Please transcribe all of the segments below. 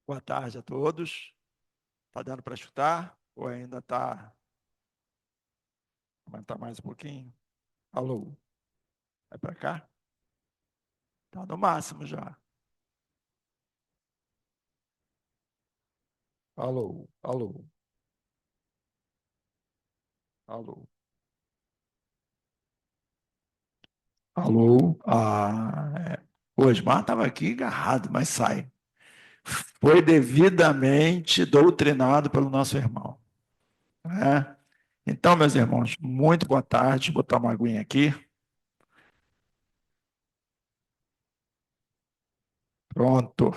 Boa tarde a todos. Está dando para escutar? Ou ainda está? Aumentar mais um pouquinho. Alô? Vai para cá? Está no máximo já. Alô? Alô? Alô? Alô? O Osmar estava aqui agarrado, mas sai. Foi devidamente doutrinado pelo nosso irmão. Né? Então, meus irmãos, muito boa tarde. Vou botar uma aguinha aqui. Pronto.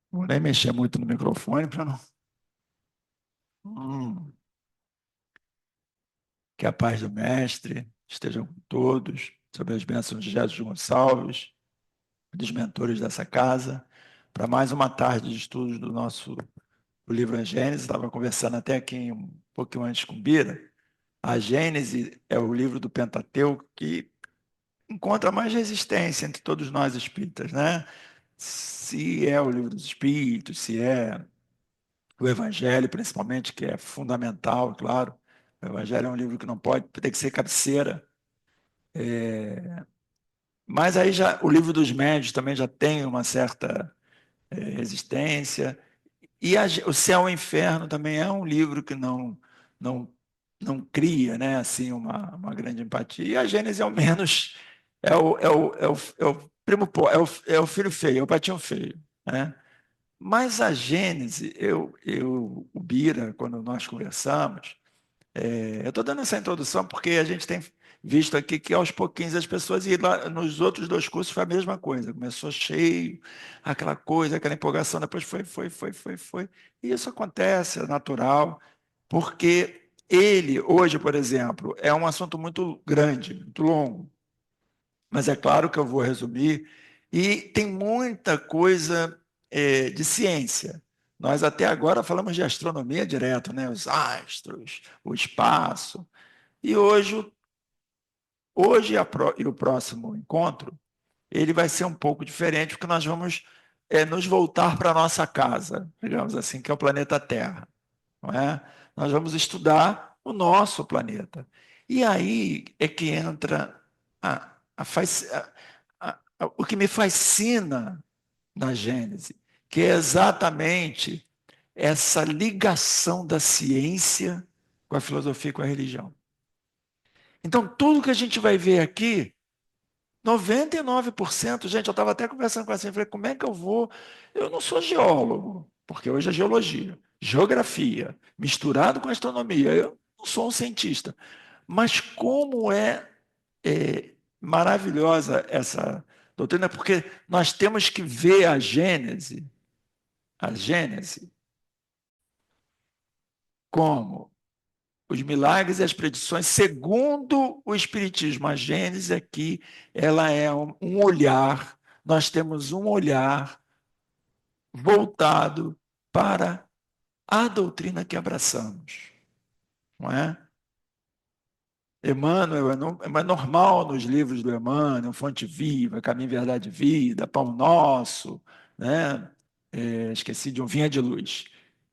Vou nem mexer muito no microfone para não. Hum. Que a paz do Mestre esteja com todos, sob as bênçãos de Jesus Gonçalves, dos mentores dessa casa, para mais uma tarde de estudos do livro Gênesis. Estava conversando até aqui um pouquinho antes com Bira. A Gênese é o livro do Pentateuco que encontra mais resistência entre todos nós espíritas, né? Se é o livro dos espíritos, se é o Evangelho, principalmente, que é fundamental, claro. O Evangelho é um livro que não pode, tem que ser cabeceira. Mas aí já o livro dos médios também já tem uma certa resistência. E o Céu e o Inferno também é um livro que não, não cria, né, assim, uma grande empatia. E a Gênesis, ao menos, é o primo, é o filho feio, é o patinho feio. Né? Mas a Gênesis, o Bira, quando nós conversamos, eu estou dando essa introdução porque a gente tem visto aqui que aos pouquinhos as pessoas, e lá nos outros dois cursos foi a mesma coisa, começou cheio, aquela coisa, aquela empolgação, depois foi. E isso acontece, é natural, porque ele, hoje, por exemplo, é um assunto muito grande, muito longo, mas é claro que eu vou resumir, e tem muita coisa de ciência. Nós até agora falamos de astronomia direto, né? Os astros, o espaço. E hoje e o próximo encontro, ele vai ser um pouco diferente, porque nós vamos nos voltar para a nossa casa, digamos assim, que é o planeta Terra. Não é? Nós vamos estudar o nosso planeta. E aí é que entra o que me fascina na Gênese, que é exatamente essa ligação da ciência com a filosofia e com a religião. Então, tudo que a gente vai ver aqui, 99%, gente, eu estava até conversando com você, falei, como é que eu vou? Eu não sou geólogo, porque hoje é geologia, geografia, misturado com astronomia, eu não sou um cientista. Mas como é maravilhosa essa doutrina, porque nós temos que ver a Gênese como os milagres e as predições, segundo o Espiritismo. A Gênese aqui, ela é um olhar, nós temos um olhar voltado para a doutrina que abraçamos, não é? Emmanuel, é normal nos livros do Emmanuel, Fonte Viva, Caminho, Verdade e Vida, Pão Nosso, né? Esqueci de um Vinha de Luz.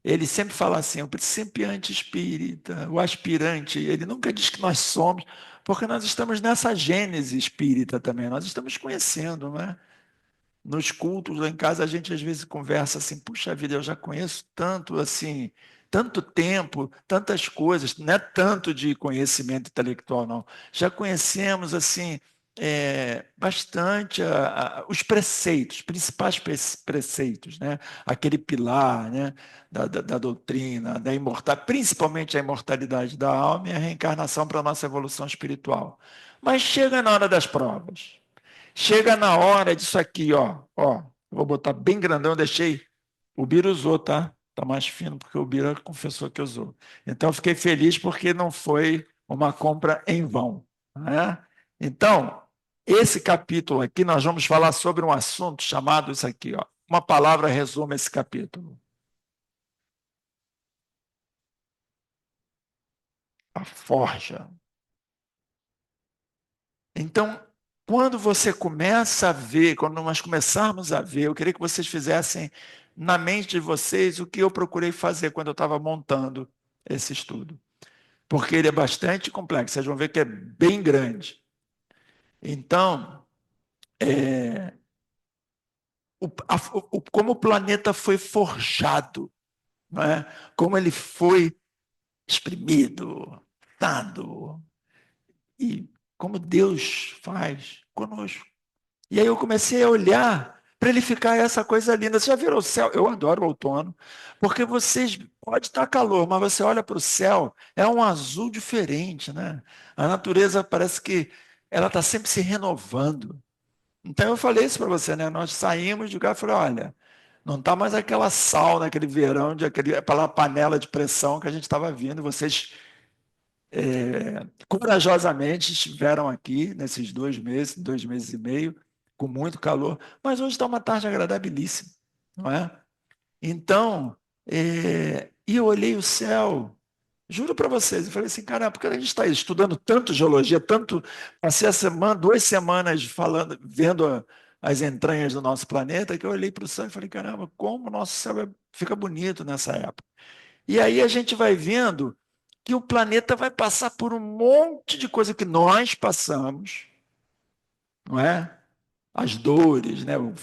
Ele sempre fala assim, o principiante espírita, o aspirante, ele nunca diz que nós somos, porque nós estamos nessa gênese espírita também, nós estamos conhecendo, não é? Nos cultos lá em casa a gente às vezes conversa assim, puxa vida, eu já conheço tanto assim, tanto tempo, tantas coisas, não é tanto de conhecimento intelectual não, já conhecemos assim bastante os preceitos, principais preceitos, né? Aquele pilar, né? Da doutrina, da imortalidade, principalmente a imortalidade da alma e a reencarnação para a nossa evolução espiritual. Mas chega na hora das provas. Chega na hora disso aqui, ó, vou botar bem grandão, deixei, o Bira usou, tá? Tá mais fino porque o Bira confessou que usou. Então, eu fiquei feliz porque não foi uma compra em vão, né? Então, esse capítulo aqui, nós vamos falar sobre um assunto chamado isso aqui, ó. Uma palavra resume esse capítulo. A forja. Então, quando você começa a ver, quando nós começarmos a ver, eu queria que vocês fizessem na mente de vocês o que eu procurei fazer quando eu estava montando esse estudo. Porque ele é bastante complexo, vocês vão ver que é bem grande. Então, como o planeta foi forjado, não é? Como ele foi exprimido, dado, e como Deus faz conosco. E aí eu comecei a olhar para ele ficar essa coisa linda. Você já viram o céu? Eu adoro o outono, porque vocês pode estar calor, mas você olha para o céu, é um azul diferente, né? A natureza parece que ela está sempre se renovando. Então eu falei isso para você, né? Nós saímos de cá e falei, olha, não está mais aquela sauna, aquele verão, aquela panela de pressão que a gente estava vindo. Vocês corajosamente estiveram aqui nesses 2 meses e meio, com muito calor, mas hoje está uma tarde agradabilíssima, não é? Então, e eu olhei o céu, juro para vocês, e falei assim, caramba, porque a gente está estudando tanto geologia, tanto, passei a semana, 2 semanas falando, vendo as entranhas do nosso planeta, que eu olhei para o céu e falei, caramba, como o nosso céu fica bonito nessa época. E aí a gente vai vendo que o planeta vai passar por um monte de coisa que nós passamos, não é? As dores, né? O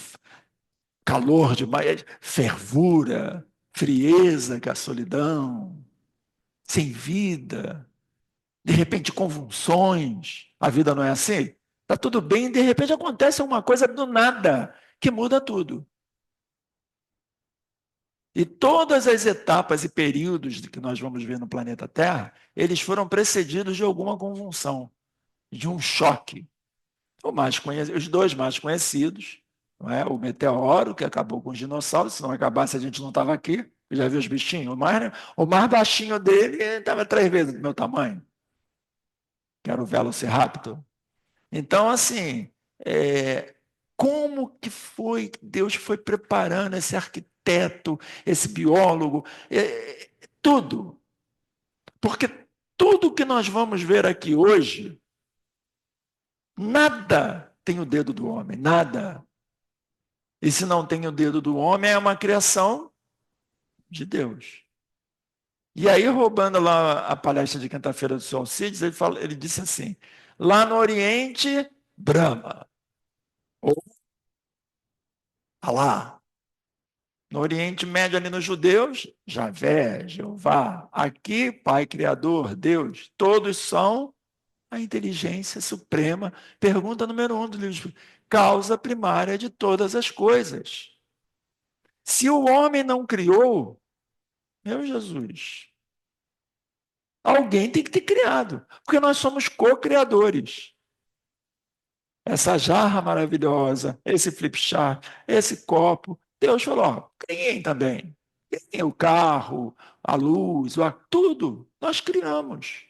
calor demais, fervura, frieza, que é a solidão, sem vida, de repente convulsões. A vida não é assim? Tá tudo bem, de repente acontece uma coisa do nada que muda tudo. E todas as etapas e períodos que nós vamos ver no planeta Terra, eles foram precedidos de alguma convulsão, de um choque. Os dois mais conhecidos, não é? O meteoro, que acabou com os dinossauros, se não acabasse a gente não estava aqui. Já viu os bichinhos? O mais baixinho dele estava 3 vezes do meu tamanho, que era o Velociraptor. Então, assim, como que foi que Deus foi preparando esse arquiteto, esse biólogo, tudo. Porque tudo que nós vamos ver aqui hoje, nada tem o dedo do homem, nada. E se não tem o dedo do homem, é uma criação de Deus. E aí, roubando lá a palestra de quinta-feira do Sol Alcides, ele disse assim: lá no Oriente, Brahma, ou Alá. No Oriente Médio, ali nos judeus, Javé, Jeová. Aqui, Pai Criador, Deus. Todos são a inteligência suprema. Pergunta número 1 do livro: causa primária de todas as coisas. Se o homem não criou, meu Jesus, alguém tem que ter criado, porque nós somos co-criadores. Essa jarra maravilhosa, esse flip chart, esse copo, Deus falou, ó, criem também. Criem o carro, a luz, tudo, nós criamos.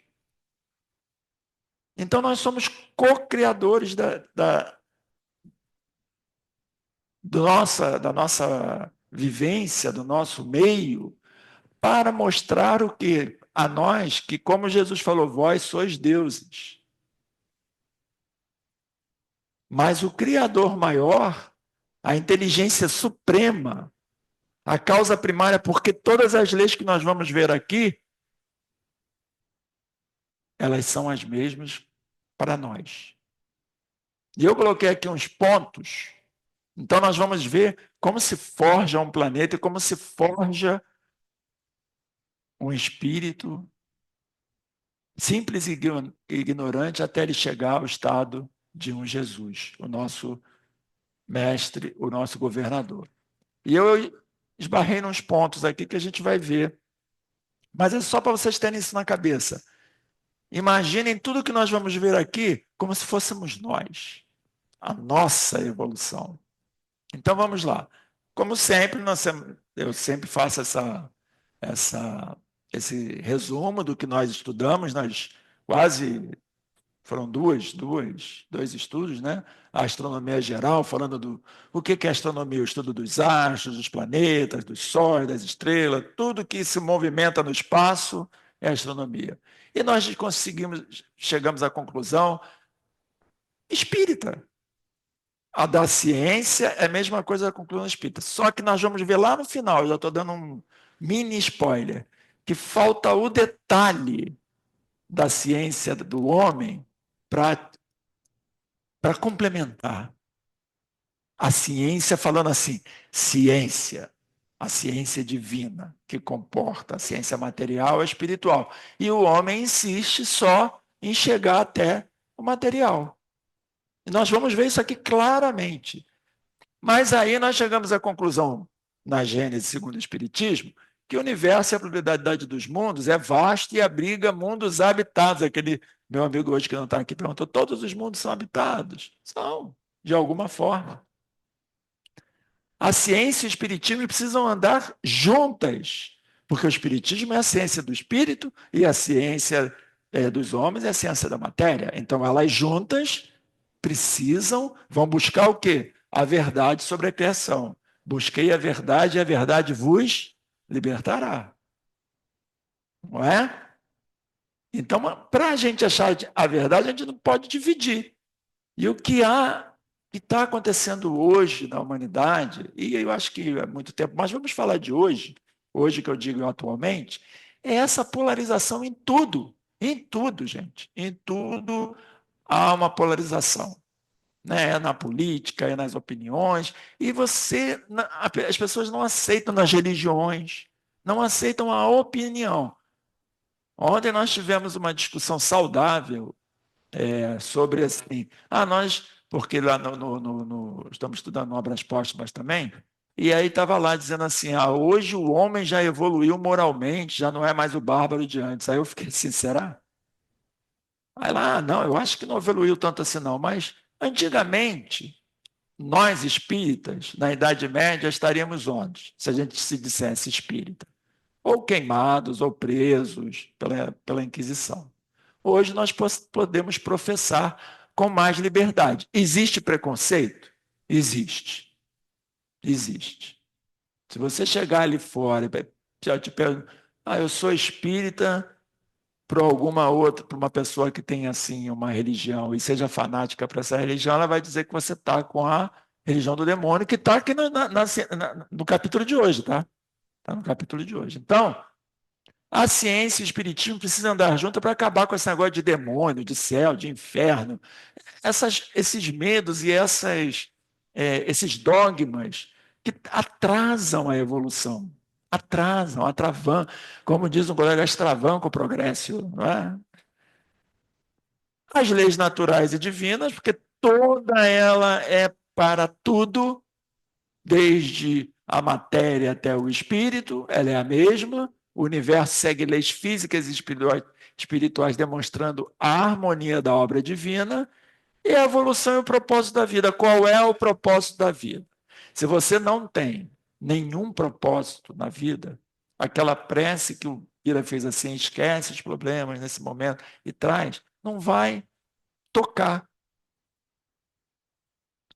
Então nós somos co-criadores da nossa vivência, do nosso meio, para mostrar o que? A nós, que como Jesus falou, vós sois deuses. Mas o Criador maior, a inteligência suprema, a causa primária, porque todas as leis que nós vamos ver aqui, elas são as mesmas para nós. E eu coloquei aqui uns pontos. Então nós vamos ver como se forja um planeta e como se forja um espírito simples e ignorante até ele chegar ao estado de um Jesus, o nosso mestre, o nosso governador. E eu esbarrei nos pontos aqui que a gente vai ver. Mas é só para vocês terem isso na cabeça. Imaginem tudo que nós vamos ver aqui como se fôssemos nós, a nossa evolução. Então vamos lá. Como sempre, eu sempre faço esse resumo do que nós estudamos. Nós quase foram dois estudos, né? A astronomia geral, falando do o que é astronomia, o estudo dos astros, dos planetas, dos sóis, das estrelas, tudo que se movimenta no espaço é astronomia. E nós chegamos à conclusão espírita. A da ciência é a mesma coisa com a coluna espírita. Só que nós vamos ver lá no final, eu já estou dando um mini spoiler, que falta o detalhe da ciência do homem para complementar. A ciência falando assim, ciência, a ciência divina, que comporta a ciência material e espiritual. E o homem insiste só em chegar até o material. E nós vamos ver isso aqui claramente. Mas aí nós chegamos à conclusão, na Gênesis segundo o Espiritismo, que o universo e a pluralidade dos mundos é vasto e abriga mundos habitados. Aquele meu amigo hoje que não está aqui perguntou, todos os mundos são habitados? São, de alguma forma. A ciência e o espiritismo precisam andar juntas, porque o espiritismo é a ciência do espírito e a ciência dos homens é a ciência da matéria. Então, elas juntas vão buscar o quê? A verdade sobre a criação. Busquei a verdade e a verdade vos libertará. Não é? Então, para a gente achar a verdade, a gente não pode dividir. E o que está acontecendo hoje na humanidade, e eu acho que há muito tempo, mas vamos falar de hoje que eu digo atualmente, é essa polarização em tudo, gente, em tudo há uma polarização, né? É na política, é nas opiniões, e as pessoas não aceitam nas religiões, não aceitam a opinião. Ontem nós tivemos uma discussão saudável sobre assim, porque lá estamos estudando obras póstumas também, e aí estava lá dizendo assim, hoje o homem já evoluiu moralmente, já não é mais o bárbaro de antes. Aí eu fiquei assim, será? Aí lá, não, eu acho que não evoluiu tanto assim não, mas antigamente, nós espíritas, na Idade Média, estaríamos onde? Se a gente se dissesse espírita? Ou queimados, ou presos pela Inquisição. Hoje nós podemos professar com mais liberdade. Existe preconceito? Existe. Existe. Se você chegar ali fora e te perguntar, eu sou espírita para alguma outra, para uma pessoa que tem assim uma religião e seja fanática para essa religião, ela vai dizer que você está com a religião do demônio, que está aqui no capítulo de hoje, tá? Está no capítulo de hoje. Então, a ciência e o espiritismo precisam andar juntas para acabar com esse negócio de demônio, de céu, de inferno. Esses medos e esses dogmas que atrasam a evolução. Atravam, como diz um colega, extravancam o progresso. Não é? As leis naturais e divinas, porque toda ela é para tudo, desde a matéria até o espírito, ela é a mesma. O universo segue leis físicas e espirituais demonstrando a harmonia da obra divina e a evolução e o propósito da vida. Qual é o propósito da vida? Se você não tem nenhum propósito na vida, aquela prece que o Ira fez assim, esquece os problemas nesse momento e traz, não vai tocar.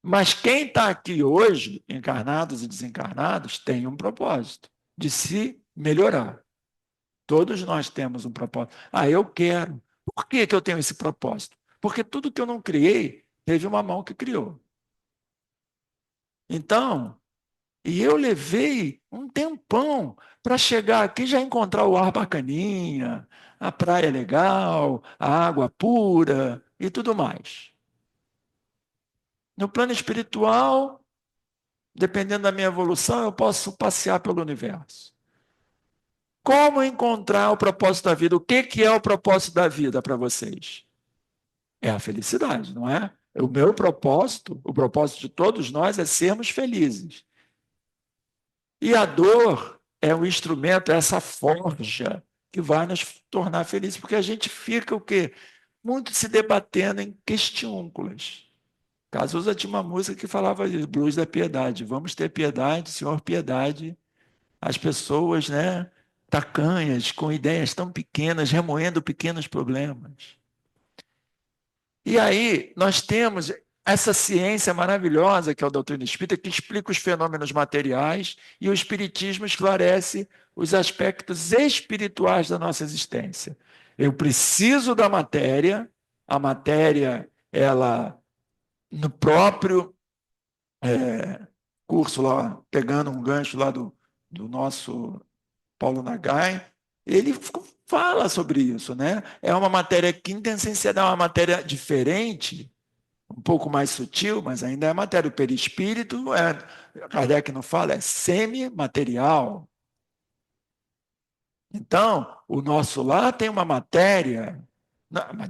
Mas quem está aqui hoje, encarnados e desencarnados, tem um propósito de se melhorar. Todos nós temos um propósito. Eu quero. Por que eu tenho esse propósito? Porque tudo que eu não criei, teve uma mão que criou. Então, e eu levei um tempão para chegar aqui e já encontrar o ar bacaninha, a praia legal, a água pura e tudo mais. No plano espiritual, dependendo da minha evolução, eu posso passear pelo universo. Como encontrar o propósito da vida? O que é o propósito da vida para vocês? É a felicidade, não é? O meu propósito, o propósito de todos nós é sermos felizes. E a dor é um instrumento, é essa forja que vai nos tornar felizes, porque a gente fica o quê? Muito se debatendo em questiúnculas. Cazuza tinha uma música que falava de blues da piedade. Vamos ter piedade, Senhor, piedade. As pessoas, né, tacanhas, com ideias tão pequenas, remoendo pequenos problemas. E aí nós temos essa ciência maravilhosa, que é a doutrina espírita, que explica os fenômenos materiais, e o espiritismo esclarece os aspectos espirituais da nossa existência. Eu preciso da matéria, a matéria, ela no próprio curso lá, pegando um gancho lá do nosso Paulo Nagai, ele fala sobre isso, né? É uma matéria quintessencial, é uma matéria diferente, um pouco mais sutil, mas ainda é matéria. O perispírito, Kardec não fala, é semimaterial. Então, o nosso lar tem uma matéria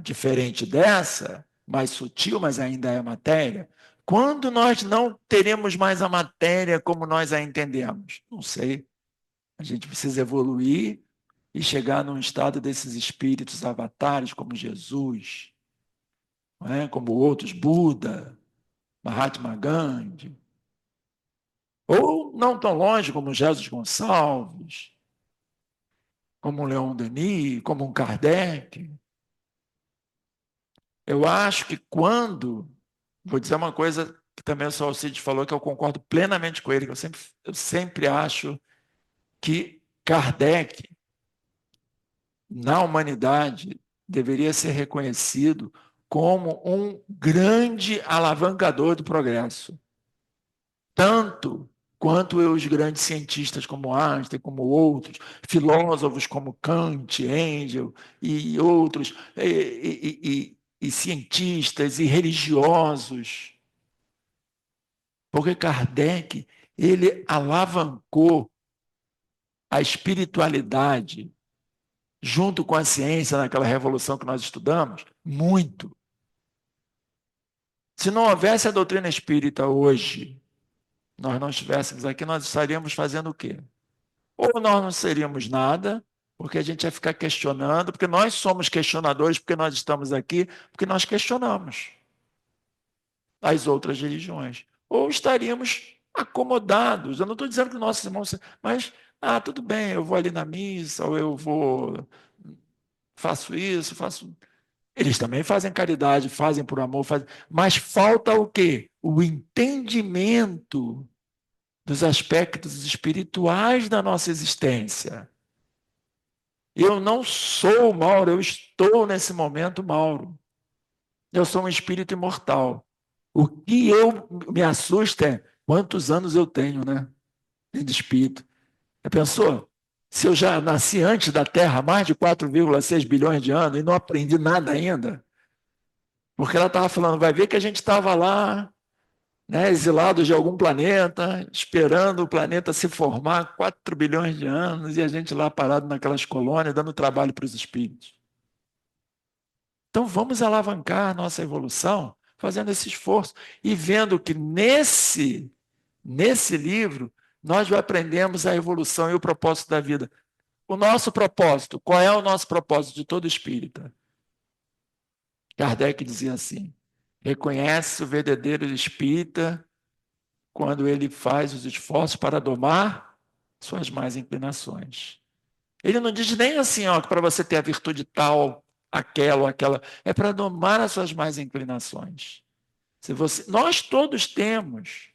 diferente dessa, mais sutil, mas ainda é matéria. Quando nós não teremos mais a matéria como nós a entendemos? Não sei. A gente precisa evoluir e chegar num estado desses espíritos avatares, como Jesus, não é? Como outros, Buda, Mahatma Gandhi, ou não tão longe como Jesus Gonçalves, como um Leon Denis, como um Kardec. Eu acho que vou dizer uma coisa que também o Sr. Alcides falou, que eu concordo plenamente com ele, que eu sempre acho que Kardec, na humanidade, deveria ser reconhecido como um grande alavancador do progresso. Tanto quanto os grandes cientistas como Einstein, como outros, filósofos como Kant, Hegel e outros, e cientistas e religiosos. Porque Kardec, ele alavancou a espiritualidade junto com a ciência naquela revolução que nós estudamos, muito. Se não houvesse a doutrina espírita hoje, nós não estivéssemos aqui, nós estaríamos fazendo o quê? Ou nós não seríamos nada, porque a gente ia ficar questionando, porque nós somos questionadores, porque nós estamos aqui, porque nós questionamos as outras religiões. Ou estaríamos acomodados. Eu não estou dizendo que nossos irmãos, mas tudo bem, eu vou ali na missa, ou eu vou, faço isso, faço. Eles também fazem caridade, fazem por amor, mas falta o quê? O entendimento dos aspectos espirituais da nossa existência. Eu não sou Mauro, eu estou nesse momento Mauro. Eu sou um espírito imortal. O que me assusta é quantos anos eu tenho, né? De espírito. Já pensou? Se eu já nasci antes da Terra, há mais de 4,6 bilhões de anos, e não aprendi nada ainda, porque ela estava falando, vai ver que a gente estava lá, né, exilados de algum planeta, esperando o planeta se formar 4 bilhões de anos, e a gente lá parado naquelas colônias, dando trabalho para os espíritos. Então vamos alavancar a nossa evolução fazendo esse esforço e vendo que nesse livro nós aprendemos a evolução e o propósito da vida. O nosso propósito, qual é o nosso propósito de todo espírita? Kardec dizia assim: reconhece o verdadeiro espírita quando ele faz os esforços para domar suas más inclinações. Ele não diz nem assim, ó, que para você ter a virtude tal, aquela ou aquela, é para domar as suas más inclinações. Nós todos temos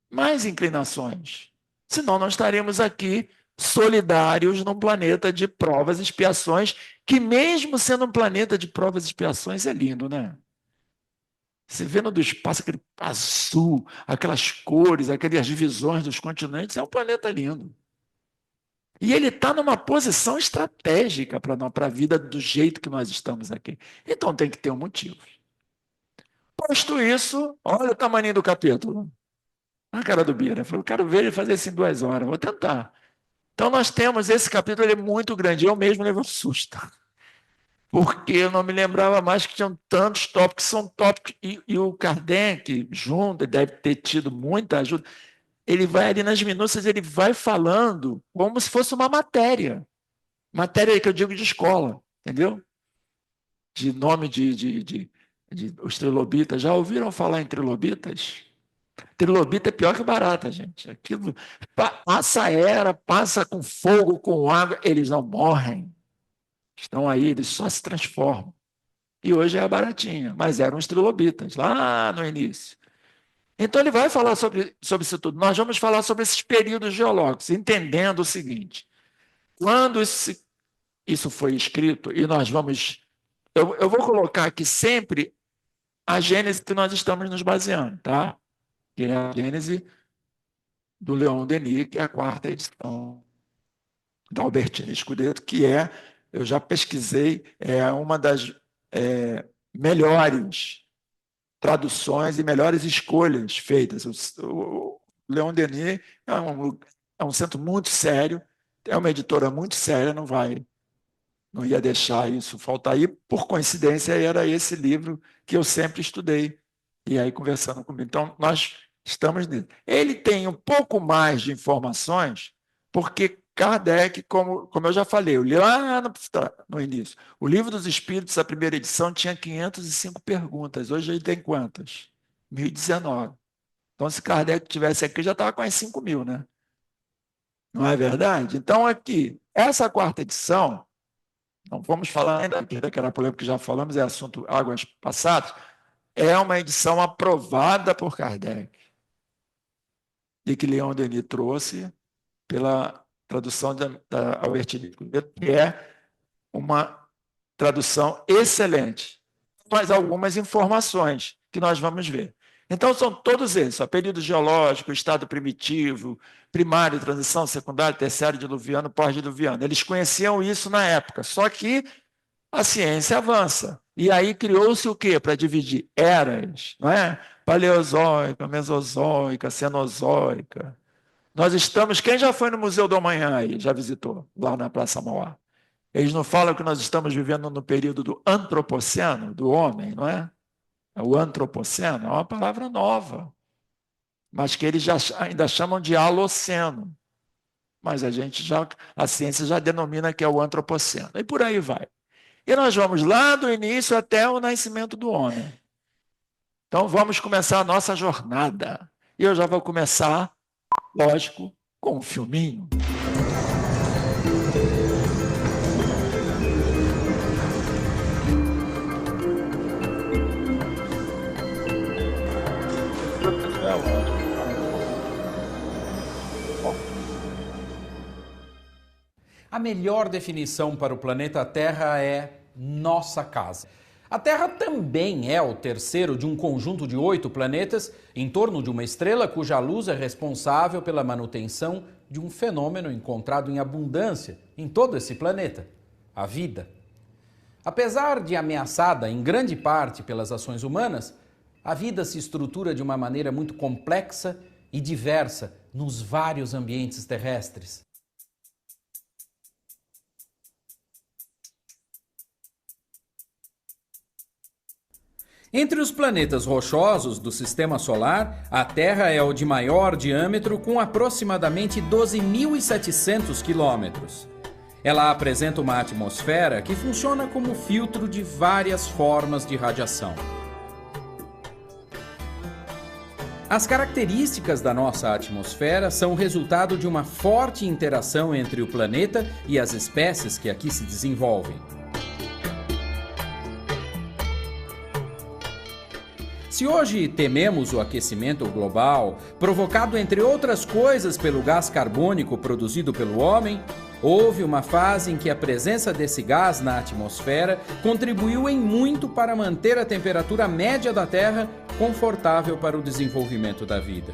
mais inclinações, senão não estaremos aqui solidários num planeta de provas e expiações, que mesmo sendo um planeta de provas e expiações é lindo, né? Você vendo do espaço aquele azul, aquelas cores, aquelas divisões dos continentes, é um planeta lindo. E ele está numa posição estratégica para a vida do jeito que nós estamos aqui. Então tem que ter um motivo. Posto isso, olha o tamanho do capítulo. A cara do Bira. Eu quero ver ele fazer isso em 2 horas, vou tentar. Então nós temos esse capítulo, ele é muito grande. Eu mesmo levei um susto. Porque eu não me lembrava mais que tinham tantos tópicos, são tópicos, e o Kardec, junto, deve ter tido muita ajuda, ele vai ali nas minúcias, ele vai falando como se fosse uma matéria que eu digo de escola, entendeu? De nome de os trilobitas. Já ouviram falar em trilobitas? Trilobita é pior que barata, gente. Aquilo passa era, passa com fogo, com água, eles não morrem. Estão aí, eles só se transformam. E hoje é a baratinha, mas eram os trilobitas, lá no início. Então ele vai falar sobre isso tudo. Nós vamos falar sobre esses períodos geológicos, entendendo o seguinte: quando isso foi escrito, e nós vamos. Eu vou colocar aqui sempre a Gênese que nós estamos nos baseando, tá? Que é a Gênese do Leon Denis, que é a quarta edição da Albertina Scudetto, que é, eu já pesquisei, é uma das melhores traduções e melhores escolhas feitas. O Leon Denis é um centro muito sério, é uma editora muito séria, não ia deixar isso faltar. E, por coincidência, era esse livro que eu sempre estudei. E aí, conversando comigo. Então, nós estamos nisso. Ele tem um pouco mais de informações, porque Kardec, como eu já falei, eu li lá no início, o Livro dos Espíritos, a primeira edição, tinha 505 perguntas. Hoje ele tem quantas? 1019. Então, se Kardec tivesse aqui, já estava com as 5.000, né? Não é verdade? Então, aqui, essa quarta edição, não vamos falar ainda aqui daquela polêmica que já falamos, é assunto águas passadas, é uma edição aprovada por Kardec e que Leon Denis trouxe pela tradução da Albertine, que é uma tradução excelente, mas algumas informações que nós vamos ver. Então, são todos esses, período geológico, estado primitivo, primário, transição, secundário, terciário, diluviano, pós-diluviano. Eles conheciam isso na época, só que a ciência avança. E aí criou-se o quê? Para dividir eras, não é? Paleozoica, mesozoica, cenozoica. Nós estamos. Quem já foi no Museu do Amanhã aí? Já visitou? Lá na Praça Mauá. Eles não falam que nós estamos vivendo no período do antropoceno, do homem, não é? O antropoceno é uma palavra nova, mas que eles ainda chamam de aloceno. Mas a ciência já denomina que é o antropoceno. E por aí vai. E nós vamos lá do início até o nascimento do homem. Então vamos começar a nossa jornada. E eu já vou começar, lógico, com um filminho. A melhor definição para o planeta Terra é nossa casa. A Terra também é o terceiro de um conjunto de 8 planetas em torno de uma estrela cuja luz é responsável pela manutenção de um fenômeno encontrado em abundância em todo esse planeta, a vida. Apesar de ameaçada em grande parte pelas ações humanas, a vida se estrutura de uma maneira muito complexa e diversa nos vários ambientes terrestres. Entre os planetas rochosos do Sistema Solar, a Terra é o de maior diâmetro, com aproximadamente 12.700 quilômetros. Ela apresenta uma atmosfera que funciona como filtro de várias formas de radiação. As características da nossa atmosfera são resultado de uma forte interação entre o planeta e as espécies que aqui se desenvolvem. Se hoje tememos o aquecimento global, provocado entre outras coisas pelo gás carbônico produzido pelo homem, houve uma fase em que a presença desse gás na atmosfera contribuiu em muito para manter a temperatura média da Terra confortável para o desenvolvimento da vida.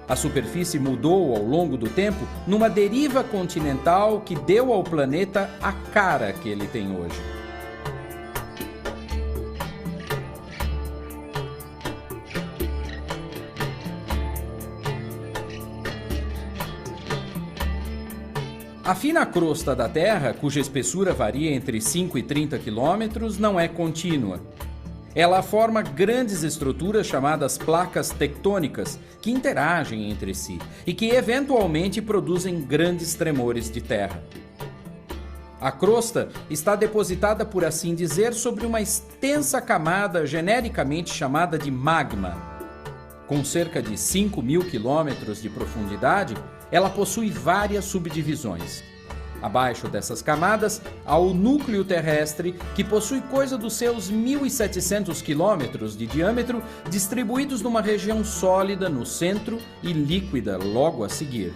A superfície mudou ao longo do tempo numa deriva continental que deu ao planeta a cara que ele tem hoje. A fina crosta da Terra, cuja espessura varia entre 5 e 30 quilômetros, não é contínua. Ela forma grandes estruturas chamadas placas tectônicas, que interagem entre si e que eventualmente produzem grandes tremores de terra. A crosta está depositada, por assim dizer, sobre uma extensa camada genericamente chamada de magma. Com cerca de 5.000 quilômetros de profundidade, ela possui várias subdivisões. Abaixo dessas camadas, há o núcleo terrestre, que possui coisa dos seus 1.700 quilômetros de diâmetro, distribuídos numa região sólida no centro e líquida logo a seguir.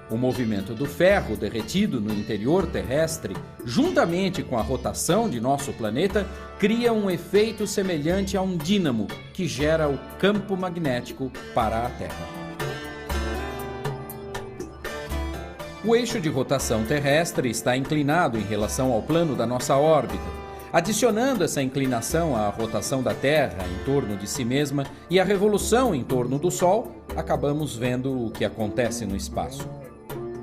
O movimento do ferro derretido no interior terrestre, juntamente com a rotação de nosso planeta, cria um efeito semelhante a um dínamo que gera o campo magnético para a Terra. O eixo de rotação terrestre está inclinado em relação ao plano da nossa órbita. Adicionando essa inclinação à rotação da Terra em torno de si mesma e à revolução em torno do Sol, acabamos vendo o que acontece no espaço.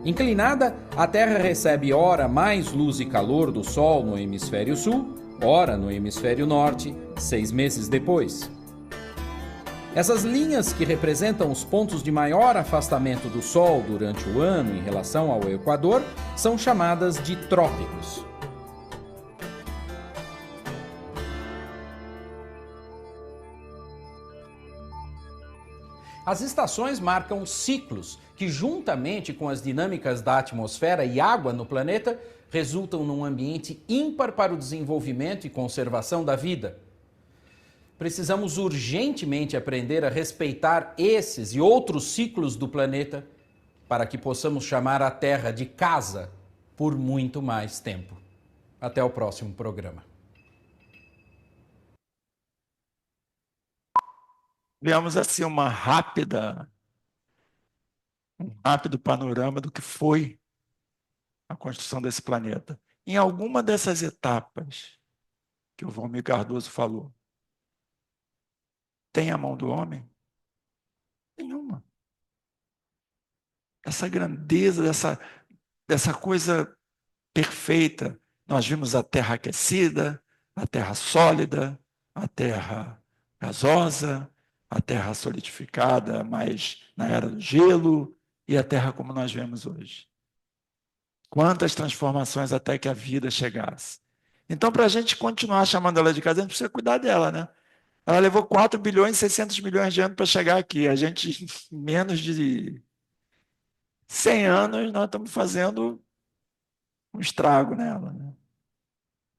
Inclinada, a Terra recebe ora mais luz e calor do Sol no hemisfério sul, ora no hemisfério norte, 6 meses depois. Essas linhas que representam os pontos de maior afastamento do Sol durante o ano em relação ao Equador são chamadas de trópicos. As estações marcam ciclos que, juntamente com as dinâmicas da atmosfera e água no planeta, resultam num ambiente ímpar para o desenvolvimento e conservação da vida. Precisamos urgentemente aprender a respeitar esses e outros ciclos do planeta para que possamos chamar a Terra de casa por muito mais tempo. Até o próximo programa. Vemos assim um rápido panorama do que foi a construção desse planeta. Em alguma dessas etapas que o Valmir Cardoso falou, tem a mão do homem? Nenhuma. Essa grandeza, dessa coisa perfeita. Nós vimos a terra aquecida, a terra sólida, a terra gasosa, a terra solidificada, mas na era do gelo, e a terra como nós vemos hoje. Quantas transformações até que a vida chegasse. Então, para a gente continuar chamando ela de casa, a gente precisa cuidar dela, né? Ela levou 4 bilhões e 600 milhões de anos para chegar aqui. A gente, em menos de 100 anos, nós estamos fazendo um estrago nela, né?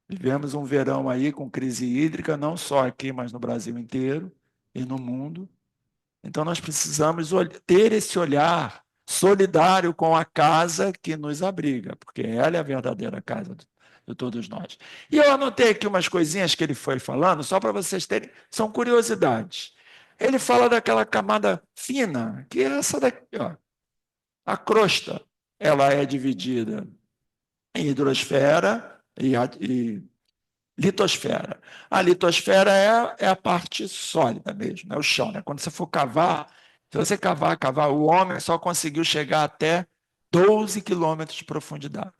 Vivemos um verão aí com crise hídrica, não só aqui, mas no Brasil inteiro e no mundo. Então, nós precisamos ter esse olhar solidário com a casa que nos abriga, porque ela é a verdadeira casa de todos nós. E eu anotei aqui umas coisinhas que ele foi falando, só para vocês terem, são curiosidades. Ele fala daquela camada fina, que é essa daqui, ó. A crosta, ela é dividida em hidrosfera e litosfera. A litosfera é a parte sólida mesmo, é o chão, né? Quando você for cavar, se você cavar, o homem só conseguiu chegar até 12 quilômetros de profundidade.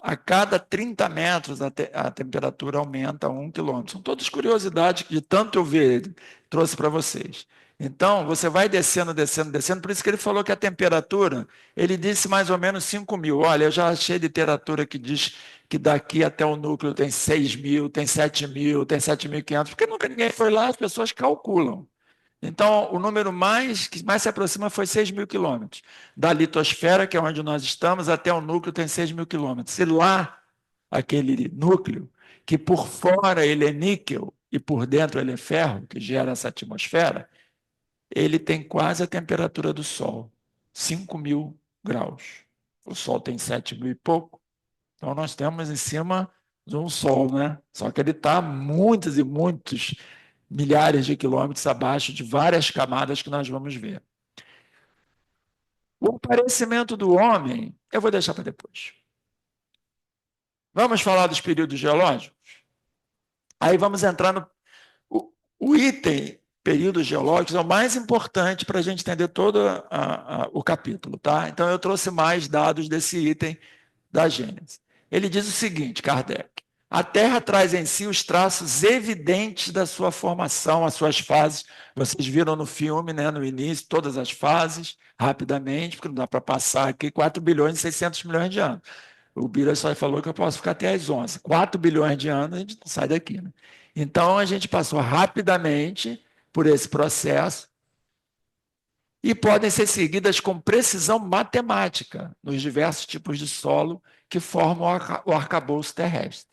A cada 30 metros a temperatura aumenta 1 quilômetro. São todas curiosidades que de tanto eu ver, trouxe para vocês. Então, você vai descendo, por isso que ele falou que a temperatura, ele disse mais ou menos 5.000. Olha, eu já achei literatura que diz que daqui até o núcleo tem 6.000, tem 7.000, tem 7.500, porque nunca ninguém foi lá, as pessoas calculam. Então, o número que mais se aproxima foi 6.000 quilômetros. Da litosfera, que é onde nós estamos, até o núcleo tem 6.000 quilômetros. E lá, aquele núcleo, que por fora ele é níquel e por dentro ele é ferro, que gera essa atmosfera, ele tem quase a temperatura do Sol, 5.000 graus. O Sol tem 7.000 e pouco. Então, nós temos em cima de um Sol, né? Só que ele está muitos e muitos milhares de quilômetros abaixo de várias camadas que nós vamos ver. O aparecimento do homem, eu vou deixar para depois. Vamos falar dos períodos geológicos? Aí vamos entrar no... O item períodos geológicos é o mais importante para a gente entender todo o capítulo, tá? Então, eu trouxe mais dados desse item da Gênese. Ele diz o seguinte, Kardec: a Terra traz em si os traços evidentes da sua formação, as suas fases. Vocês viram no filme, né, no início, todas as fases, rapidamente, porque não dá para passar aqui 4 bilhões e 600 milhões de anos. O Bira só falou que eu posso ficar até às 11. 4 bilhões de anos, a gente não sai daqui, né? Então, a gente passou rapidamente por esse processo e podem ser seguidas com precisão matemática nos diversos tipos de solo que formam o arcabouço terrestre.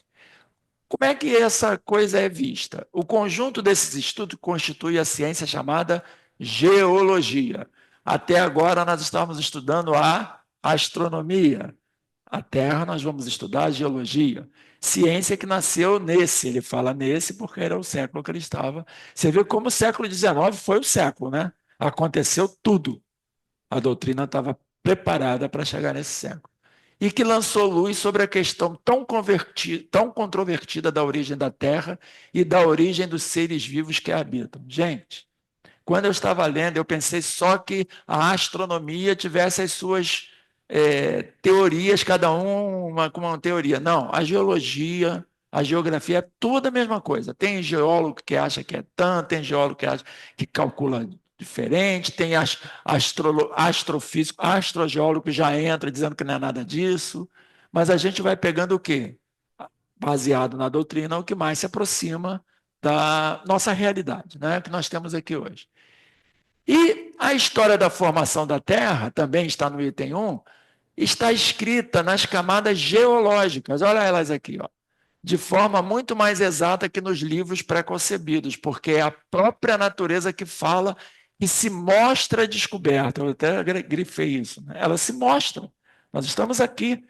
Como é que essa coisa é vista? O conjunto desses estudos constitui a ciência chamada geologia. Até agora nós estamos estudando a astronomia. A Terra nós vamos estudar a geologia. Ciência que nasceu nesse, ele fala nesse porque era o século que ele estava. Você vê como o século XIX foi o século, né? Aconteceu tudo. A doutrina estava preparada para chegar nesse século. E que lançou luz sobre a questão tão controvertida da origem da Terra e da origem dos seres vivos que a habitam. Gente, quando eu estava lendo, eu pensei só que a astronomia tivesse as suas teorias, cada uma com uma teoria. Não, a geologia, a geografia é tudo a mesma coisa. Tem geólogo que acha que é tanto, tem geólogo que acha que calcula diferente, tem astrofísico, astrogeólogo que já entra dizendo que não é nada disso, mas a gente vai pegando o quê? Baseado na doutrina, o que mais se aproxima da nossa realidade, né, que nós temos aqui hoje. E a história da formação da Terra, também está no item 1, está escrita nas camadas geológicas, olha elas aqui, ó, de forma muito mais exata que nos livros pré-concebidos, porque é a própria natureza que fala e se mostra descoberta. Eu até grifei isso, né? Ela se mostra. Nós estamos aqui.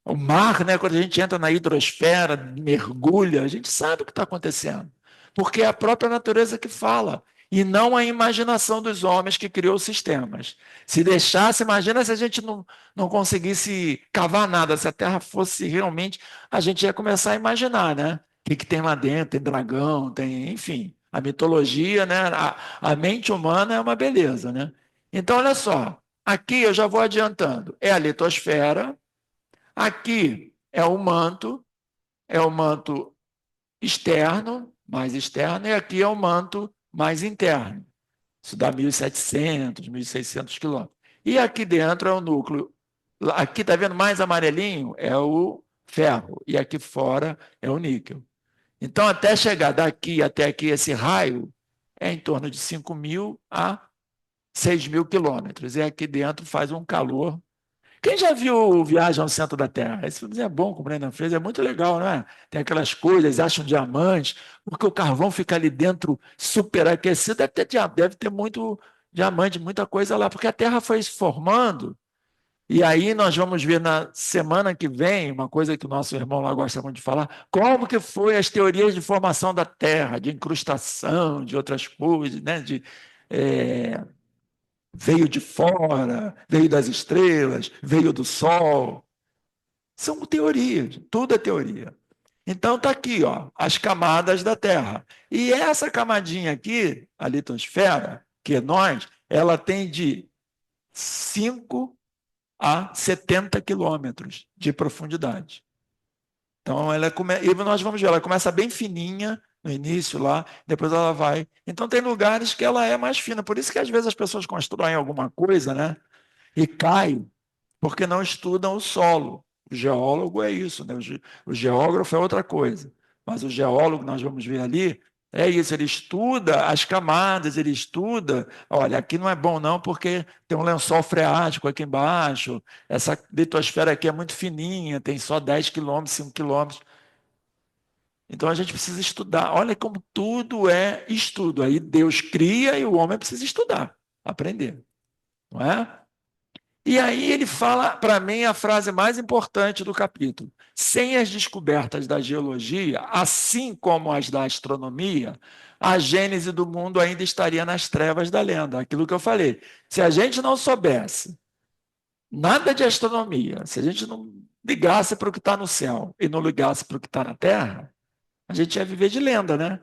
O mar, né, quando a gente entra na hidrosfera, mergulha, a gente sabe o que está acontecendo, porque é a própria natureza que fala, e não a imaginação dos homens que criou sistemas. Se deixasse, imagina se a gente não conseguisse cavar nada, se a Terra fosse realmente, a gente ia começar a imaginar, né? O que tem lá dentro, tem dragão, tem, enfim, a mitologia, né? A mente humana é uma beleza, né? Então, olha só, aqui eu já vou adiantando, é a litosfera. Aqui é o manto externo, mais externo, e aqui é o manto mais interno. Isso dá 1.700, 1.600 quilômetros. E aqui dentro é o núcleo. Aqui, está vendo mais amarelinho? É o ferro. E aqui fora é o níquel. Então, até chegar daqui até aqui, esse raio, é em torno de 5.000 a 6.000 quilômetros. E aqui dentro faz um calor. Quem já viu Viagem ao Centro da Terra? Esse filme é bom, como o Brendan Fraser, é muito legal, não é? Tem aquelas coisas, acham diamantes, porque o carvão fica ali dentro superaquecido, deve ter muito diamante, muita coisa lá, porque a Terra foi se formando, e aí nós vamos ver na semana que vem, uma coisa que o nosso irmão lá gosta muito de falar, como que foi as teorias de formação da Terra, de incrustação, de outras coisas, né? Veio de fora, veio das estrelas, veio do Sol. São teorias, tudo é teoria. Então está aqui, ó, as camadas da Terra. E essa camadinha aqui, a litosfera, que é nós, ela tem de 5 a 70 quilômetros de profundidade. Então, e nós vamos ver, ela começa bem fininha no início lá, depois ela vai. Então, tem lugares que ela é mais fina. Por isso que às vezes as pessoas constroem alguma coisa, né? E cai, porque não estudam o solo. O geólogo é isso, né? O geógrafo é outra coisa. Mas o geólogo, nós vamos ver ali, é isso, ele estuda as camadas, ele estuda, olha, aqui não é bom não, porque tem um lençol freático aqui embaixo, essa litosfera aqui é muito fininha, tem só 10 quilômetros, 5 quilômetros. Então a gente precisa estudar. Olha como tudo é estudo. Aí Deus cria e o homem precisa estudar, aprender. Não é? E aí ele fala, para mim, a frase mais importante do capítulo. Sem as descobertas da geologia, assim como as da astronomia, a gênese do mundo ainda estaria nas trevas da lenda. Aquilo que eu falei. Se a gente não soubesse nada de astronomia, se a gente não ligasse para o que está no céu e não ligasse para o que está na terra, a gente ia viver de lenda, né?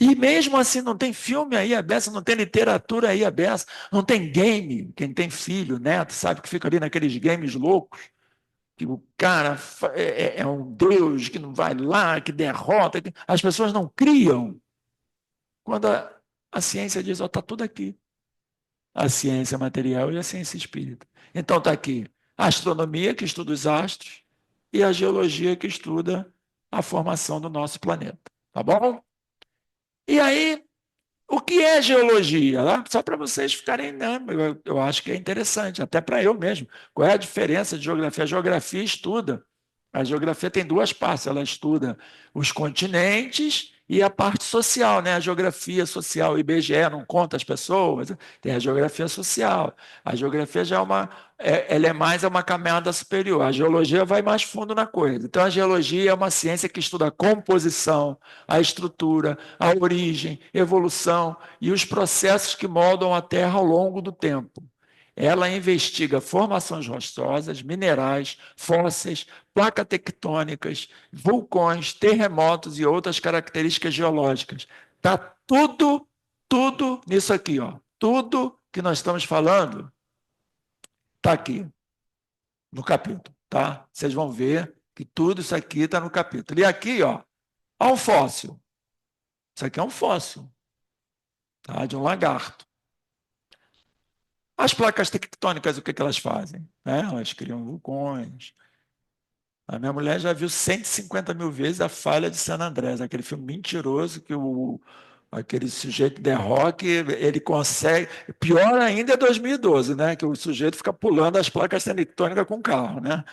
E mesmo assim não tem filme aí a beça, não tem literatura aí a beça, não tem game. Quem tem filho, neto, sabe que fica ali naqueles games loucos, que o cara é um deus que não vai lá, que derrota. As pessoas não criam. Quando a ciência diz, ó, está tudo aqui. A ciência material e a ciência espírita. Então está aqui a astronomia, que estuda os astros, e a geologia, que estuda a formação do nosso planeta. Tá bom? E aí, O que é geologia? Só para vocês ficarem, né? Eu acho que é interessante, até para eu mesmo. Qual é a diferença de geografia? A geografia estuda. A geografia tem duas partes. Ela estuda os continentes e a parte social, né? A geografia social, o IBGE não conta as pessoas, tem a geografia social. A geografia já ela é mais uma caminhada superior. A geologia vai mais fundo na coisa. Então, a geologia é uma ciência que estuda a composição, a estrutura, a origem, evolução e os processos que moldam a Terra ao longo do tempo. Ela investiga formações rochosas, minerais, fósseis, placas tectônicas, vulcões, terremotos e outras características geológicas. Está tudo nisso aqui, ó. Tudo que nós estamos falando está aqui no capítulo, tá? Vocês vão ver que tudo isso aqui está no capítulo. E aqui, ó um fóssil. Isso aqui é um fóssil, tá? De um lagarto. As placas tectônicas, o que elas fazem? Elas criam vulcões. A minha mulher já viu 150 mil vezes A Falha de San Andrés, aquele filme mentiroso que aquele sujeito The Rock, ele consegue. Pior ainda é 2012, né? Que o sujeito fica pulando as placas tectônicas com o carro, né?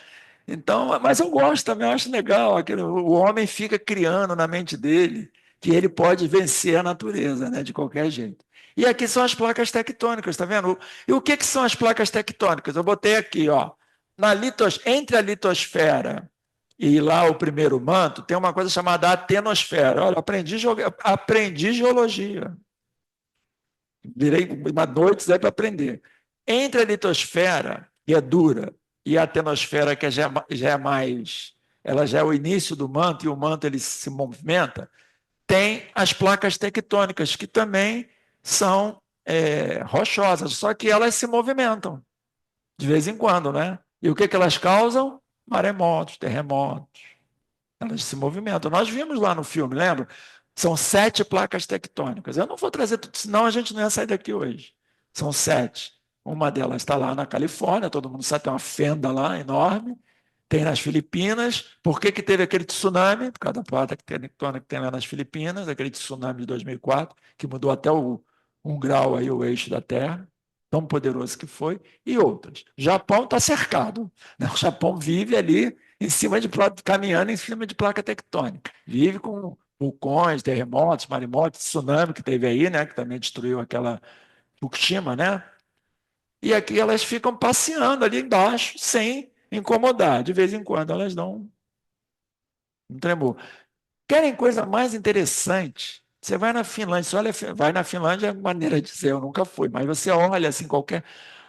Então, mas eu gosto também, eu acho legal. O homem fica criando na mente dele que ele pode vencer a natureza, né, de qualquer jeito. E aqui são as placas tectônicas, tá vendo? E o que, que são as placas tectônicas? Eu botei aqui, ó, entre a litosfera e lá o primeiro manto, tem uma coisa chamada atenosfera. Olha, aprendi geologia. Virei uma noite para aprender. Entre a litosfera, que é dura, e a atenosfera, que já é mais. Ela já é o início do manto, e o manto ele se movimenta, tem as placas tectônicas, que também são rochosas, só que elas se movimentam de vez em quando, né? E o que elas causam? Maremotos, terremotos. Elas se movimentam. Nós vimos lá no filme, lembra? São 7 placas tectônicas. Eu não vou trazer tudo, senão a gente não ia sair daqui hoje. São 7. Uma delas está lá na Califórnia, todo mundo sabe, tem uma fenda lá enorme. Tem nas Filipinas. Por que teve aquele tsunami? Por causa da placa tectônica que tem lá nas Filipinas, aquele tsunami de 2004, que mudou até 1 grau aí o eixo da Terra, tão poderoso que foi, e outras. O Japão está cercado, né? O Japão vive ali caminhando em cima de placa tectônica. Vive com vulcões, terremotos, maremotos, tsunami que teve aí, né? Que também destruiu aquela Fukushima, né? E aqui elas ficam passeando ali embaixo sem incomodar. De vez em quando elas dão um tremor. Querem coisa mais interessante? Você vai na Finlândia, você olha, vai na Finlândia é maneira de dizer, eu nunca fui, mas você olha assim qualquer.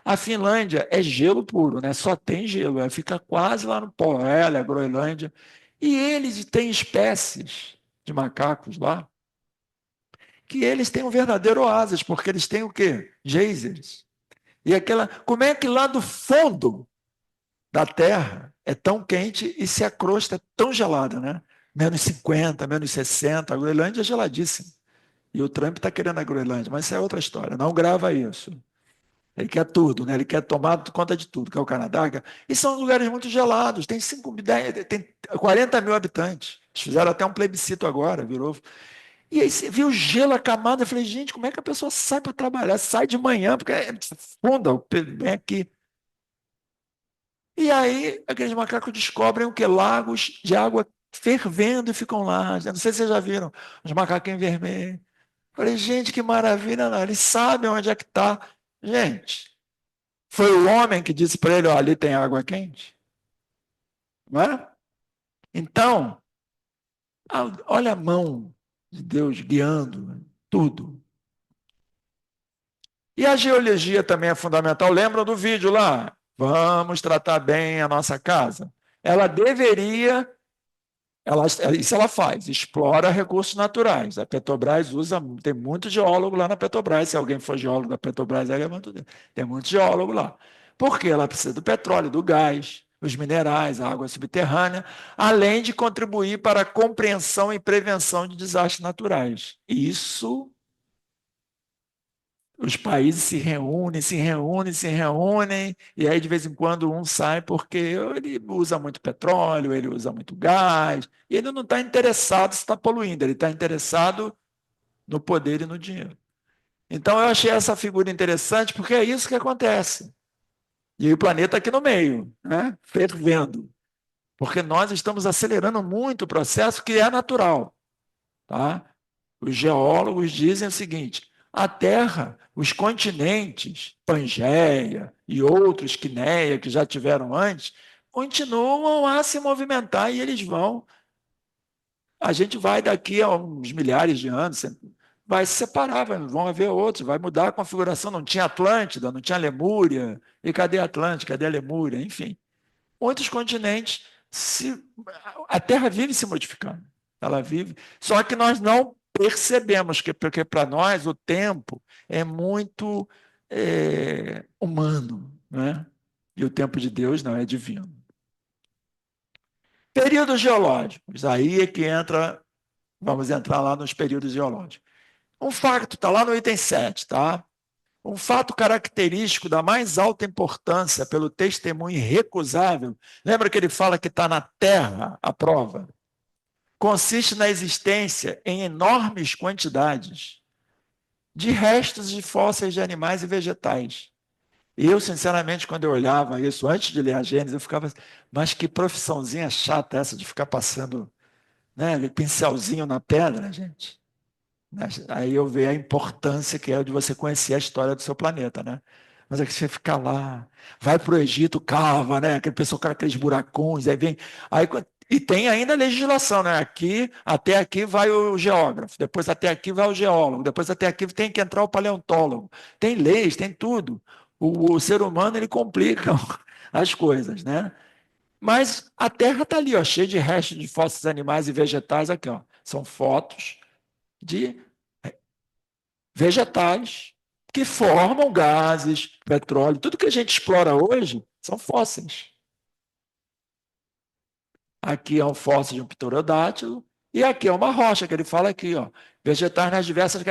A Finlândia é gelo puro, né? Só tem gelo, ela fica quase lá no Polo, ela, a Groenlândia. E eles têm espécies de macacos lá que eles têm um verdadeiro oásis, porque eles têm o quê? Geysers. E como é que lá do fundo da Terra é tão quente e se a crosta é tão gelada, né? -50, -60, a Groenlândia é geladíssima. E o Trump está querendo a Groenlândia, mas isso é outra história. Não grava isso. Ele quer tudo, né? Ele quer tomar conta de tudo, quer o Canadá. E são lugares muito gelados, tem 40 mil habitantes. Eles fizeram até um plebiscito agora, virou. E aí você viu o gelo, a camada, eu falei, gente, como é que a pessoa sai para trabalhar? Sai de manhã, porque funda, vem aqui. E aí, aqueles macacos descobrem o que? Lagos de água fervendo e ficam lá. Eu não sei se vocês já viram, os macaquinhos vermelhos. Falei, gente, que maravilha, não. Eles sabem onde é que está. Gente, foi o homem que disse para ele, ó, ali tem água quente. Não é? Então, olha a mão de Deus guiando tudo. E a geologia também é fundamental. Lembram do vídeo lá? Vamos tratar bem a nossa casa. Ela deveria isso ela faz, explora recursos naturais. A Petrobras tem muito geólogo lá na Petrobras. Se alguém for geólogo da Petrobras, tem muito geólogo lá. Porque ela precisa do petróleo, do gás, os minerais, a água subterrânea, além de contribuir para a compreensão e prevenção de desastres naturais. Isso os países se reúnem, e aí de vez em quando um sai porque ele usa muito petróleo, ele usa muito gás, e ele não está interessado se está poluindo, ele está interessado no poder e no dinheiro. Então eu achei essa figura interessante porque é isso que acontece. E o planeta aqui no meio, né? Fervendo. Porque nós estamos acelerando muito o processo que é natural. Tá? Os geólogos dizem o seguinte: a Terra, os continentes, Pangeia e outros, Quinéia, que já tiveram antes, continuam a se movimentar e eles vão. A gente vai daqui a uns milhares de anos, vai se separar, vão haver outros, vai mudar a configuração. Não tinha Atlântida, não tinha Lemúria. E cadê a Atlântida? Cadê a Lemúria? Enfim, muitos continentes, a Terra vive se modificando. Ela vive, só que nós não percebemos, porque para nós o tempo é muito humano, né? E o tempo de Deus não é divino. Períodos geológicos, aí é que entra, vamos entrar lá nos períodos geológicos. Um fato, está lá no item 7, tá? Um fato característico da mais alta importância pelo testemunho irrecusável, lembra que ele fala que está na Terra a prova? Consiste na existência em enormes quantidades de restos de fósseis de animais e vegetais. E eu, sinceramente, quando eu olhava isso, antes de ler a Gênesis, eu ficava, mas que profissãozinha chata essa de ficar passando, né, pincelzinho na pedra, gente. Aí eu vejo a importância que é de você conhecer a história do seu planeta, né? Mas é que você fica lá, vai para o Egito, cava, né? Aquele pessoal com aqueles buracões, aí vem. Aí, e tem ainda a legislação, né? Aqui, até aqui vai o geógrafo, depois até aqui vai o geólogo, depois até aqui tem que entrar o paleontólogo. Tem leis, tem tudo. O ser humano, ele complica as coisas, né? Mas a Terra está ali, ó, cheia de restos de fósseis animais e vegetais aqui, ó. São fotos de vegetais que formam gases, petróleo, tudo que a gente explora hoje são fósseis. Aqui é um fóssil de um pterodátilo e aqui é uma rocha, que ele fala aqui, ó, vegetais nas diversas...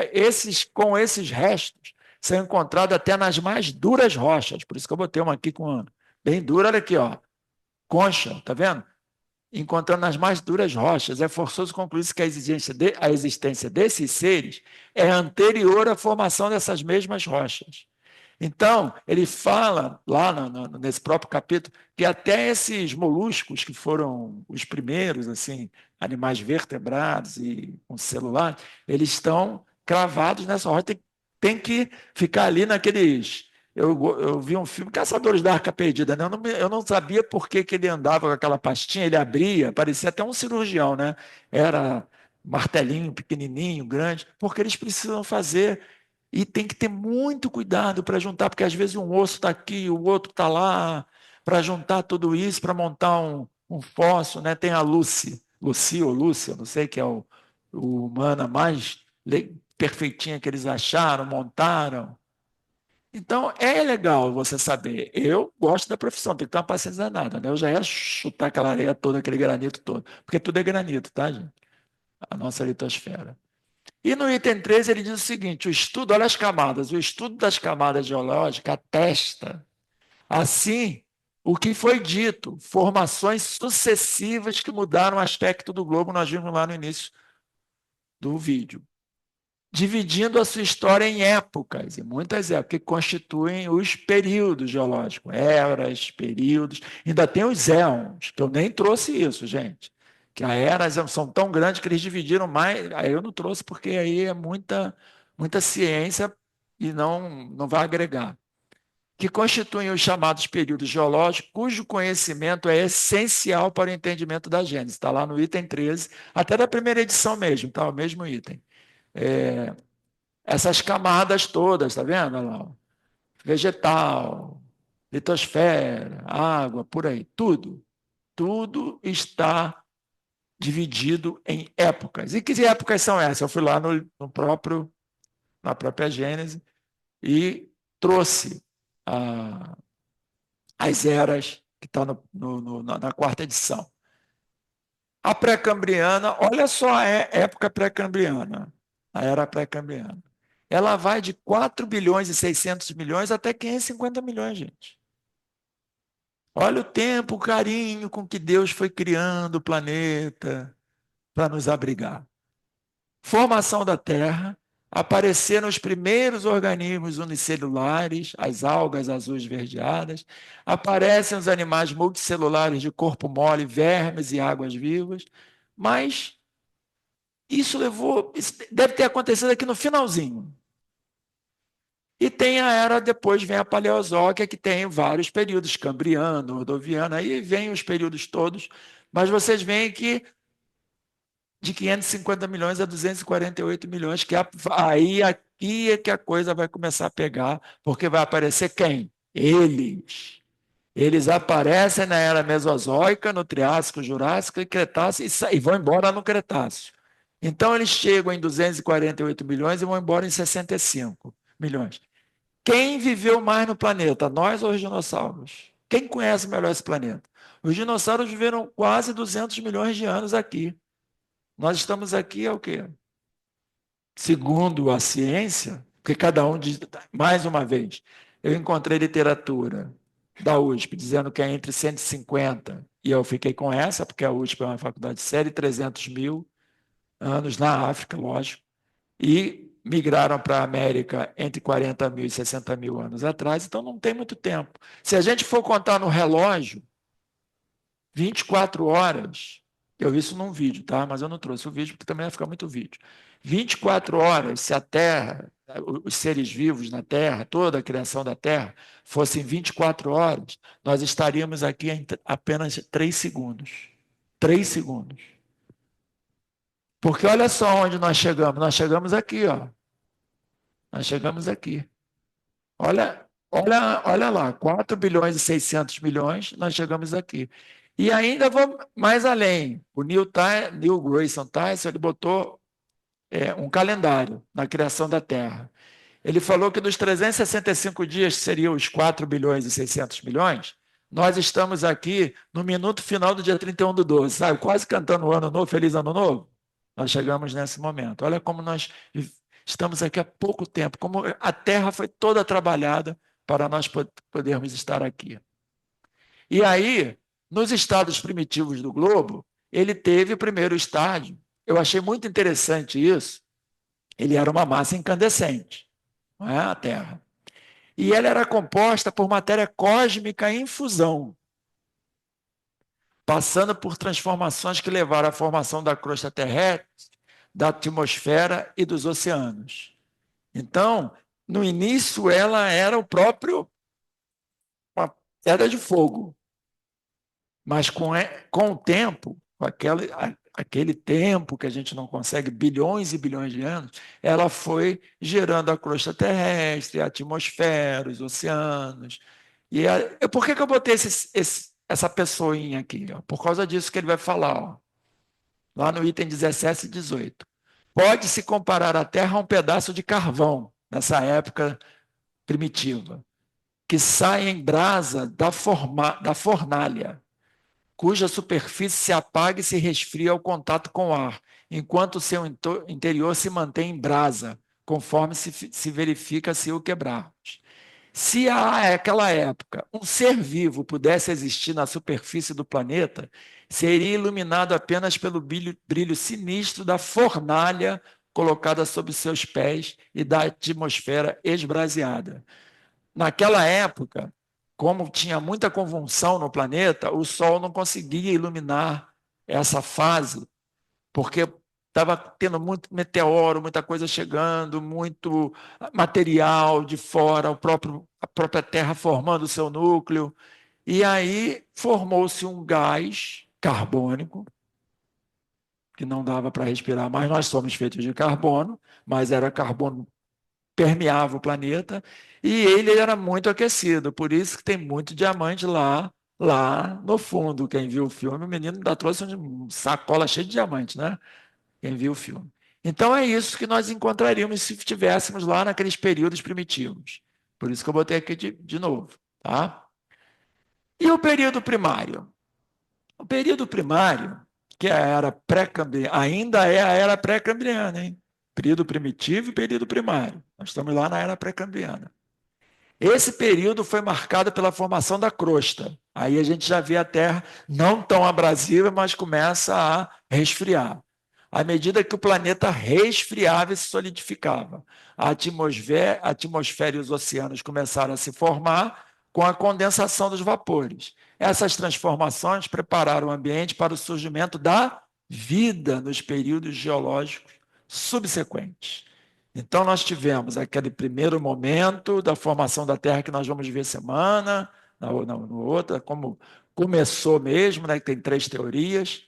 com esses restos são encontrados até nas mais duras rochas, por isso que eu botei uma aqui com bem dura, olha aqui, ó, concha, tá vendo? Encontrando nas mais duras rochas, é forçoso concluir que a existência desses seres é anterior à formação dessas mesmas rochas. Então, ele fala lá nesse próprio capítulo que até esses moluscos, que foram os primeiros assim, animais vertebrados e com celular, eles estão cravados nessa rocha. Tem que ficar ali naqueles. Eu vi um filme, Caçadores da Arca Perdida, né? Eu não sabia por que ele andava com aquela pastinha, ele abria, parecia até um cirurgião, né? Era martelinho pequenininho, grande, porque eles precisam fazer e tem que ter muito cuidado para juntar, porque às vezes um osso está aqui, o outro está lá, para juntar tudo isso, para montar um fóssil, né? Tem a Lucy ou Lúcia, não sei, que é o humana mais perfeitinha que eles acharam, montaram. Então, é legal você saber. Eu gosto da profissão, tem que ter uma paciência danada, né? Eu já ia chutar aquela areia toda, aquele granito todo, porque tudo é granito, tá, gente? A nossa litosfera. E no item 13 ele diz o seguinte: o estudo, olha as camadas, o estudo das camadas geológicas atesta, assim, o que foi dito, formações sucessivas que mudaram o aspecto do globo, nós vimos lá no início do vídeo, dividindo a sua história em épocas, e muitas épocas, que constituem os períodos geológicos, eras, períodos, ainda tem os éons, que eu nem trouxe isso, gente, que as eras são tão grandes que eles dividiram mais, aí eu não trouxe porque aí é muita ciência e não vai agregar, que constituem os chamados períodos geológicos, cujo conhecimento é essencial para o entendimento da Gênese, está lá no item 13, até da primeira edição mesmo, tá? O mesmo item. Essas camadas todas, tá vendo? Olha lá, vegetal, litosfera, água, por aí, tudo está dividido em épocas. E que épocas são essas? Eu fui lá na própria Gênese e trouxe as eras que está na quarta edição. A pré-cambriana, olha só a época pré-cambriana, a era pré-cambriana. Ela vai de 4 bilhões e 600 milhões até 550 milhões, gente. Olha o tempo, o carinho com que Deus foi criando o planeta para nos abrigar. Formação da Terra, apareceram os primeiros organismos unicelulares, as algas azuis esverdeadas, aparecem os animais multicelulares de corpo mole, vermes e águas-vivas, mas isso deve ter acontecido aqui no finalzinho. E tem a era, depois vem a Paleozoica, que tem vários períodos, Cambriano, Ordoviano, aí vem os períodos todos, mas vocês veem que de 550 milhões a 248 milhões, que aí aqui é que a coisa vai começar a pegar, porque vai aparecer quem? Eles. Eles aparecem na era Mesozoica, no Triássico, Jurássico e Cretáceo e vão embora no Cretáceo. Então, eles chegam em 248 milhões e vão embora em 65 milhões. Quem viveu mais no planeta, nós ou os dinossauros? Quem conhece melhor esse planeta? Os dinossauros viveram quase 200 milhões de anos aqui. Nós estamos aqui é o quê? Segundo a ciência, porque cada um diz, mais uma vez, eu encontrei literatura da USP dizendo que é entre 150, e eu fiquei com essa, porque a USP é uma faculdade séria, e 300 mil anos na África, lógico, e migraram para a América entre 40 mil e 60 mil anos atrás, então não tem muito tempo. Se a gente for contar no relógio, 24 horas, eu vi isso num vídeo, tá? Mas eu não trouxe o vídeo porque também vai ficar muito vídeo. 24 horas, se a Terra, os seres vivos na Terra, toda a criação da Terra, fossem 24 horas, nós estaríamos aqui em apenas 3 segundos. 3 segundos. Porque olha só onde nós chegamos. Nós chegamos aqui, ó. Nós chegamos aqui. Olha lá, 4 bilhões e 600 milhões, nós chegamos aqui. E ainda vou mais além. O Neil Grayson Tyson, ele botou um calendário na criação da Terra. Ele falou que dos 365 dias, que seriam os 4 bilhões e 600 milhões, nós estamos aqui no minuto final do dia 31/12, sabe? Quase cantando o Ano Novo, Feliz Ano Novo. Nós chegamos nesse momento. Olha como nós estamos aqui há pouco tempo, como a Terra foi toda trabalhada para nós podermos estar aqui. E aí, nos estados primitivos do globo, ele teve o primeiro estágio. Eu achei muito interessante isso. Ele era uma massa incandescente, não é? A Terra. E ela era composta por matéria cósmica em fusão, passando por transformações que levaram à formação da crosta terrestre, da atmosfera e dos oceanos. Então, no início, ela era uma pedra de fogo, mas com o tempo, com aquele tempo que a gente não consegue, bilhões e bilhões de anos, ela foi gerando a crosta terrestre, a atmosfera, os oceanos. Por que eu botei essa pessoinha aqui? Ó? Por causa disso que ele vai falar, ó, lá no item 17 e 18. Pode-se comparar a Terra a um pedaço de carvão, nessa época primitiva, que sai em brasa da fornalha, cuja superfície se apaga e se resfria ao contato com o ar, enquanto o seu interior se mantém em brasa, conforme se verifica se o quebrarmos. Se naquela época um ser vivo pudesse existir na superfície do planeta, seria iluminado apenas pelo brilho sinistro da fornalha colocada sob seus pés e da atmosfera esbraseada. Naquela época, como tinha muita convulsão no planeta, o Sol não conseguia iluminar essa fase, porque estava tendo muito meteoro, muita coisa chegando, muito material de fora, a própria Terra formando o seu núcleo. E aí formou-se um gás carbônico, que não dava para respirar, mas nós somos feitos de carbono, mas era carbono permeava o planeta, e ele era muito aquecido, por isso que tem muito diamante lá no fundo. Quem viu o filme, o menino ainda trouxe uma sacola cheia de diamante, né? Quem viu o filme. Então é isso que nós encontraríamos se estivéssemos lá naqueles períodos primitivos. Por isso que eu botei aqui de novo, tá? E o período primário? O período primário, que é a era pré-cambriana, ainda é a era pré-cambriana, hein? Período primitivo e período primário. Nós estamos lá na era pré-cambriana. Esse período foi marcado pela formação da crosta. Aí a gente já vê a Terra não tão abrasiva, mas começa a resfriar. à medida que o planeta resfriava e se solidificava. A atmosfera e os oceanos começaram a se formar com a condensação dos vapores. Essas transformações prepararam o ambiente para o surgimento da vida nos períodos geológicos subsequentes. Então, nós tivemos aquele primeiro momento da formação da Terra que nós vamos ver semana, na outra, como começou mesmo, né? Tem três teorias,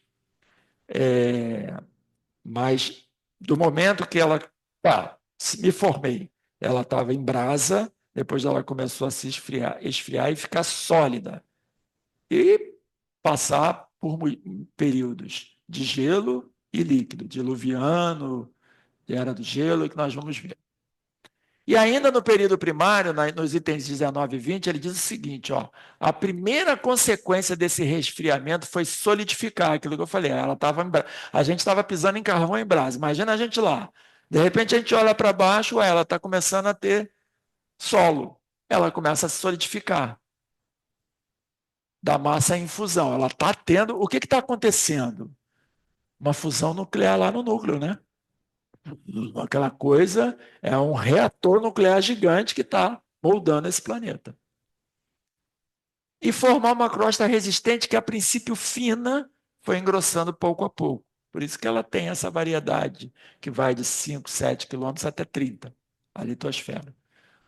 mas do momento que ela, me formei, ela estava em brasa, depois ela começou a se esfriar e ficar sólida, e passar por períodos de gelo e líquido, diluviano, era do gelo, que nós vamos ver. E ainda no período primário, nos itens 19 e 20, ele diz o seguinte, ó, a primeira consequência desse resfriamento foi solidificar aquilo que eu falei, a gente estava pisando em carvão em brasa, imagina a gente lá, de repente a gente olha para baixo, ela está começando a ter solo, ela começa a se solidificar, da massa em fusão, ela está tendo, o que está acontecendo? Uma fusão nuclear lá no núcleo, né? Aquela coisa é um reator nuclear gigante que está moldando esse planeta. E formar uma crosta resistente que, a princípio fina, foi engrossando pouco a pouco. Por isso que ela tem essa variedade, que vai de 5, 7 quilômetros até 30, a litosfera.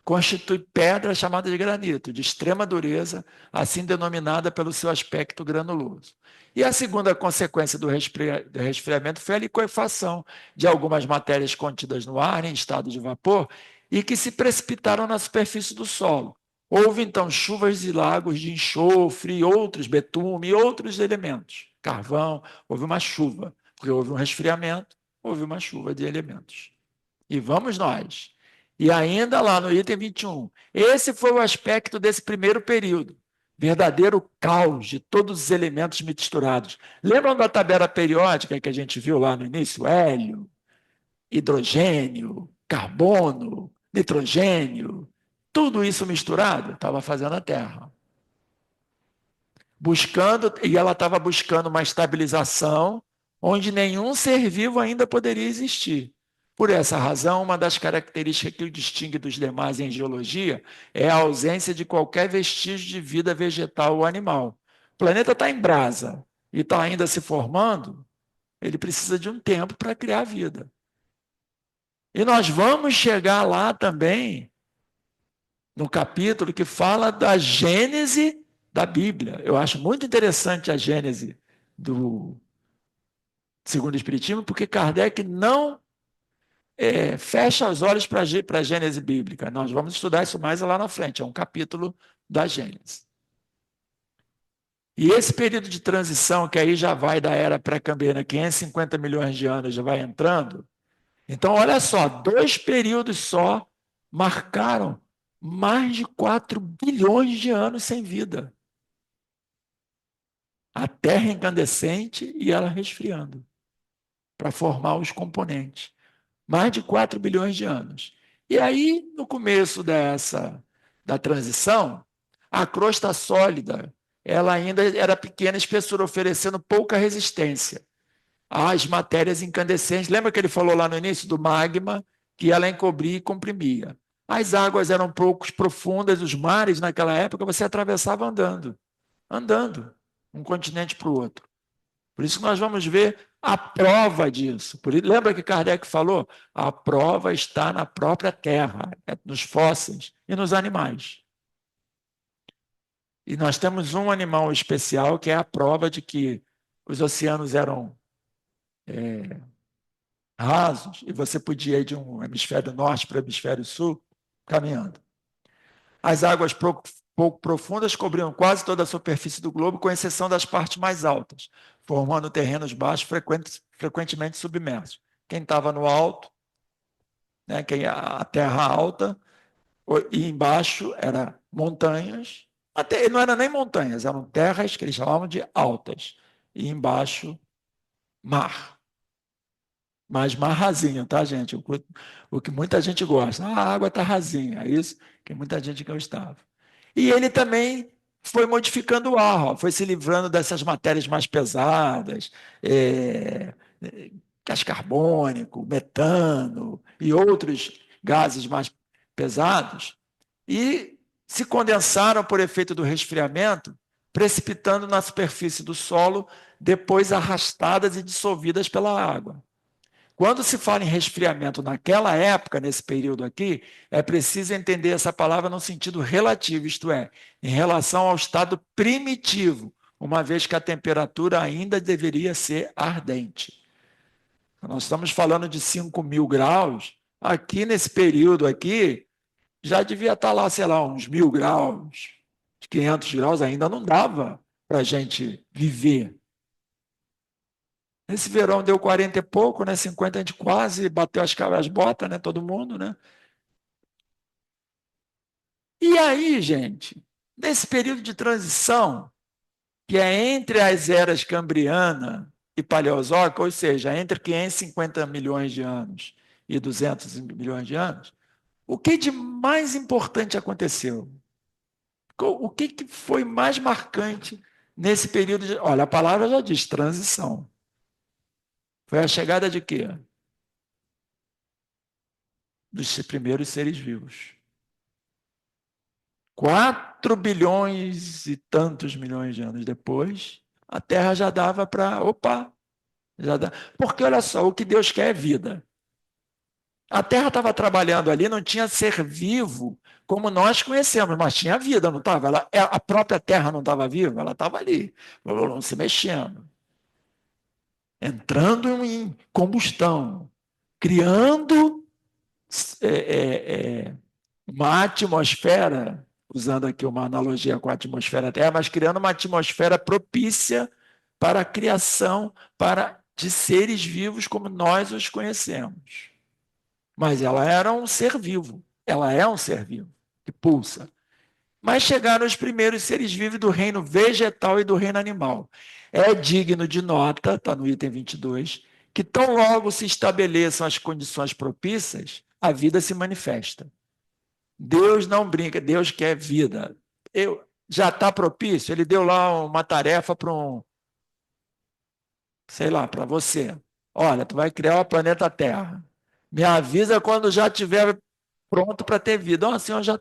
Constitui pedra chamada de granito, de extrema dureza, assim denominada pelo seu aspecto granuloso. E a segunda consequência do resfriamento foi a liquefação de algumas matérias contidas no ar, em estado de vapor, e que se precipitaram na superfície do solo. Houve, então, chuvas e lagos de enxofre, outros, betume e outros elementos. Carvão, houve uma chuva, porque houve um resfriamento, houve uma chuva de elementos. E vamos nós. E ainda lá no item 21, esse foi o aspecto desse primeiro período, verdadeiro caos de todos os elementos misturados. Lembram da tabela periódica que a gente viu lá no início? Hélio, hidrogênio, carbono, nitrogênio, tudo isso misturado estava fazendo a Terra. E ela estava buscando uma estabilização onde nenhum ser vivo ainda poderia existir. Por essa razão, uma das características que o distingue dos demais em geologia é a ausência de qualquer vestígio de vida vegetal ou animal. O planeta está em brasa e está ainda se formando, ele precisa de um tempo para criar vida. E nós vamos chegar lá também, no capítulo que fala da Gênese da Bíblia. Eu acho muito interessante a Gênese do Segundo Espiritismo, porque Kardec não fecha os olhos para a Gênese bíblica. Nós vamos estudar isso mais lá na frente, é um capítulo da Gênese. E esse período de transição, que aí já vai da era pré-cambriana, 550 milhões de anos, já vai entrando. Então, olha só, 2 períodos só marcaram mais de 4 bilhões de anos sem vida. A Terra incandescente e ela resfriando para formar os componentes. Mais de 4 bilhões de anos. E aí, no começo da transição, a crosta sólida, ela ainda era pequena espessura, oferecendo pouca resistência às matérias incandescentes. Lembra que ele falou lá no início do magma, que ela encobria e comprimia. As águas eram pouco profundas, os mares naquela época você atravessava andando, um continente para o outro. Por isso que nós vamos ver a prova disso. Lembra que Kardec falou? A prova está na própria Terra, nos fósseis e nos animais. E nós temos um animal especial que é a prova de que os oceanos eram rasos e você podia ir de um hemisfério norte para o hemisfério sul caminhando. As águas pouco profundas cobriam quase toda a superfície do globo, com exceção das partes mais altas, formando terrenos baixos frequentemente submersos. Quem estava no alto, né, a terra alta, e embaixo eram montanhas, até não eram nem montanhas, eram terras que eles chamavam de altas, e embaixo mar. Mas mar rasinho, tá, gente? O que muita gente gosta. A água está rasinha, é isso que muita gente gostava. E ele também foi modificando o ar, ó, foi se livrando dessas matérias mais pesadas, gás carbônico, metano e outros gases mais pesados, e se condensaram por efeito do resfriamento, precipitando na superfície do solo, depois arrastadas e dissolvidas pela água. Quando se fala em resfriamento naquela época, nesse período aqui, é preciso entender essa palavra no sentido relativo, isto é, em relação ao estado primitivo, uma vez que a temperatura ainda deveria ser ardente. Nós estamos falando de 5.000 graus, aqui nesse período aqui, já devia estar lá, sei lá, uns 1.000 graus, 500 graus, ainda não dava para a gente viver. Esse verão deu 40 e pouco, né? 50 a gente quase bateu as botas, né? Todo mundo, né? E aí, gente, nesse período de transição, que é entre as eras Cambriana e Paleozoica, ou seja, entre 550 milhões de anos e 200 milhões de anos, o que de mais importante aconteceu? O que foi mais marcante nesse período de... Olha, a palavra já diz transição. Foi a chegada de quê? Dos primeiros seres vivos. 4 bilhões e tantos milhões de anos depois, a Terra já dava para... Opa! Já dá. Porque, olha só, o que Deus quer é vida. A Terra estava trabalhando ali, não tinha ser vivo como nós conhecemos, mas tinha vida, não estava? A própria Terra não estava viva, ela estava ali, se mexendo, entrando em combustão, criando é, uma atmosfera, usando aqui uma analogia com a atmosfera Terra, mas criando uma atmosfera propícia para a criação de seres vivos como nós os conhecemos. Mas ela era um ser vivo, ela é um ser vivo, que pulsa. Mas chegaram os primeiros seres vivos do reino vegetal e do reino animal. É digno de nota, está no item 22, que tão logo se estabeleçam as condições propícias, a vida se manifesta. Deus não brinca, Deus quer vida. Já está propício, ele deu lá uma tarefa para sei lá, para você. Olha, tu vai criar o planeta Terra. Me avisa quando já estiver pronto para ter vida. Oh, senhor, já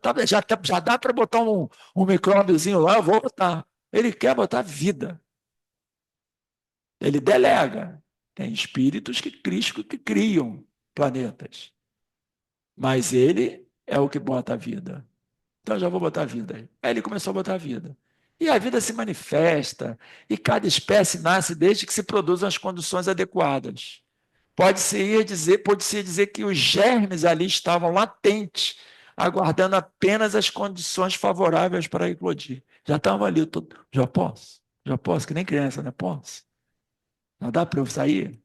dá para botar um micróbiozinho lá, eu vou botar. Ele quer botar vida. Ele delega. Tem espíritos que criam planetas. Mas ele é o que bota a vida. Então eu já vou botar vida aí. Aí ele começou a botar vida. E a vida se manifesta, e cada espécie nasce desde que se produzam as condições adequadas. Pode-se dizer que os germes ali estavam latentes, aguardando apenas as condições favoráveis para eclodir. Já estavam ali, já posso, que nem criança, né? Posso. Já dá para eu sair?